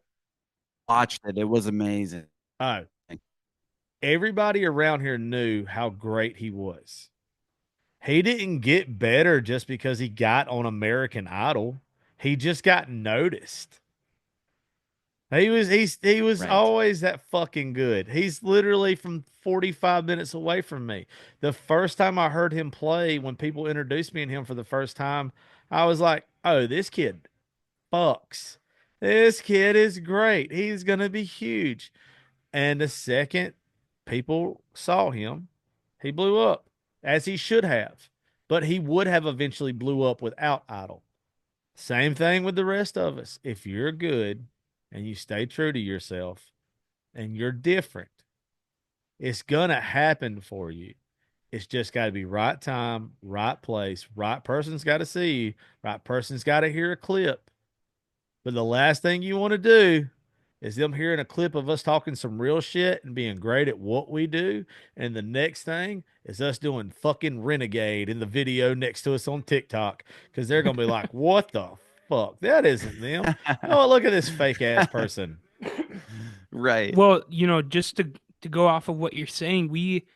watched it. It was amazing. Oh, everybody around here knew how great he was. He didn't get better just because he got on American Idol. He just got noticed. He was Right. always that fucking good. He's literally from 45 minutes away from me. The first time I heard him play, when people introduced me and him for the first time, I was like, "Oh, this kid fucks. This kid is great. He's gonna be huge." And the second people saw him, he blew up, as he should have. But he would have eventually blew up without Idol. Same thing with the rest of us. If you're good and you stay true to yourself and you're different, it's gonna happen for you. It's just got to be right time, right place, right person's got to see you, right person's got to hear a clip. But the last thing you want to do is them hearing a clip of us talking some real shit and being great at what we do. And the next thing is us doing fucking Renegade in the video next to us on TikTok. Because they're going to be like, what the fuck? That isn't them. Oh, look at this fake ass person. Right. Well, just to go off of what you're saying, we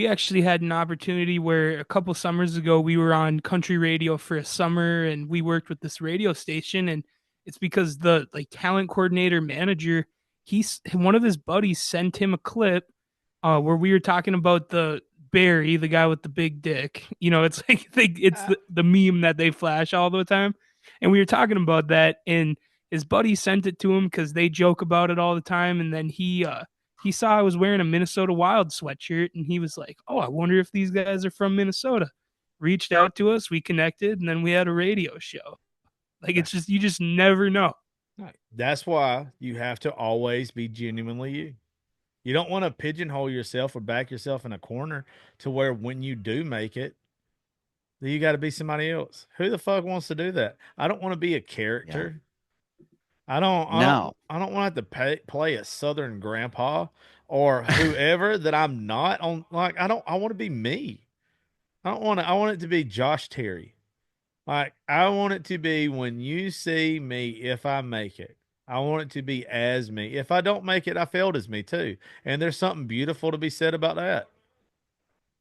actually had an opportunity where a couple summers ago we were on country radio for a summer, and we worked with this radio station, and it's because the talent coordinator manager, one of his buddies sent him a clip where we were talking about the Barry, the guy with the big dick. It's like it's the meme that they flash all the time, and we were talking about that, and his buddy sent it to him because they joke about it all the time, and then he saw I was wearing a Minnesota Wild sweatshirt, and he was like, "Oh, I wonder if these guys are from Minnesota." Reached out to us, we connected, and then we had a radio show. Like, it's just, you just never know. That's why you have to always be genuinely you. You don't want to pigeonhole yourself or back yourself in a corner to where when you do make it, you got to be somebody else. Who the fuck wants to do that? I don't want to be a character. I don't want to have to play a Southern grandpa or whoever that I'm not on. Like, I want to be me. I want it to be Josh Terry. Like, I want it to be when you see me, if I make it, I want it to be as me. If I don't make it, I failed as me too. And there's something beautiful to be said about that.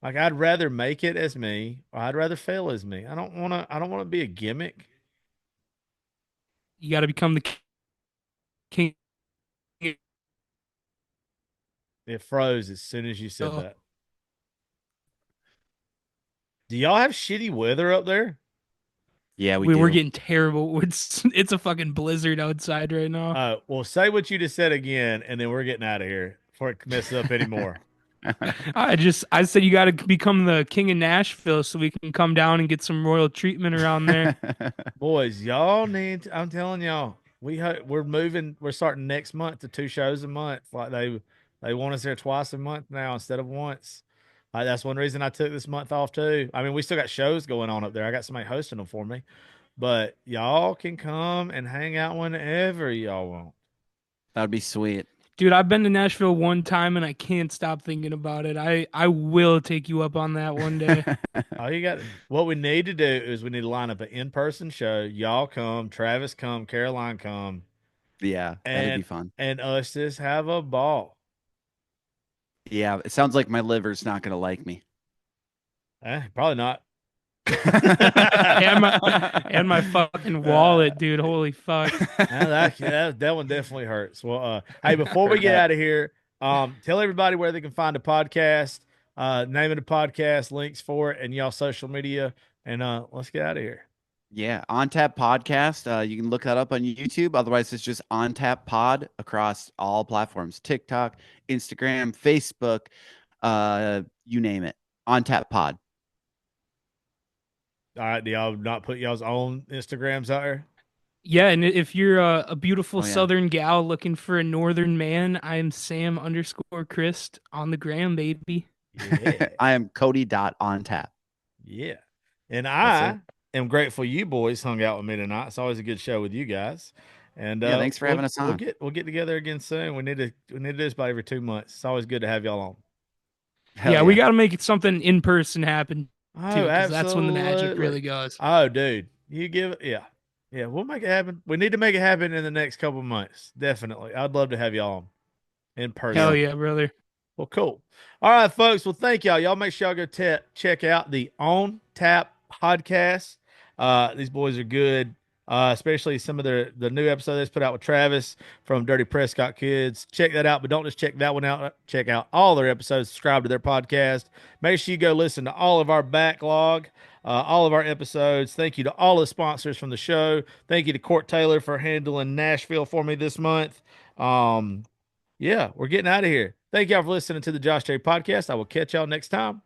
Like, I'd rather make it as me, or I'd rather fail as me. I don't want to be a gimmick. You got to become the king. It froze as soon as you said that. Do y'all have shitty weather up there? Yeah, we do. We're getting terrible. It's a fucking blizzard outside right now. Well, say what you just said again, and then we're getting out of here before it messes up anymore. I said you got to become the king of Nashville so we can come down and get some royal treatment around there. Boys, y'all need. I'm telling y'all, we're moving. We're starting next month to 2 shows a month. Like they want us there twice a month now instead of once. That's one reason I took this month off too. I mean, we still got shows going on up there. I got somebody hosting them for me, but y'all can come and hang out whenever y'all want. That'd be sweet. Dude, I've been to Nashville one time and I can't stop thinking about it. I will take you up on that one day. What we need to do is we need to line up an in-person show. Y'all come, Travis come, Caroline come. Yeah, that'd be fun. And us just have a ball. Yeah, it sounds like my liver's not going to like me. Probably not. and my fucking wallet, dude. Holy fuck. That one definitely hurts. Well, hey, before we get out of here, tell everybody where they can find the podcast, name of the podcast, links for it, and y'all social media, and let's get out of here. Yeah, On Tap Podcast. You can look that up on YouTube. Otherwise, it's just On Tap Pod across all platforms: TikTok, Instagram, Facebook, you name it. On Tap Pod. All right, do y'all not put y'all's own Instagrams out there? Yeah, and if you're a beautiful Oh, yeah. Southern gal looking for a Northern man, I am Sam underscore Christ on the gram, baby. Yeah. I am Cody dot on tap. Yeah. And That's it. I am grateful you boys hung out with me tonight. It's always a good show with you guys. And Yeah, thanks for having us on. We'll get together again soon. We need to do this about every 2 months. It's always good to have y'all on. Hell Yeah, we got to make it something in person happen too, Oh, because that's when the magic absolutely. really goes. Oh, dude. You give it, yeah. Yeah, we'll make it happen. We need to make it happen in the next couple of months. Definitely. I'd love to have y'all on in person. Hell yeah, brother. Well, cool. All right, folks. Well, thank y'all. Y'all make sure y'all go check out the On Tap podcast. These boys are good, especially some of the new episode that's put out with Travis from Dirty Prescott Kids. Check that out, but don't just check that one out. Check out all their episodes. Subscribe to their podcast. Make sure you go listen to all of our backlog, all of our episodes. Thank you to all the sponsors from the show. Thank you to Court Taylor for handling Nashville for me this month. Yeah, we're getting out of here. Thank y'all for listening to the Josh J podcast. I will catch y'all next time.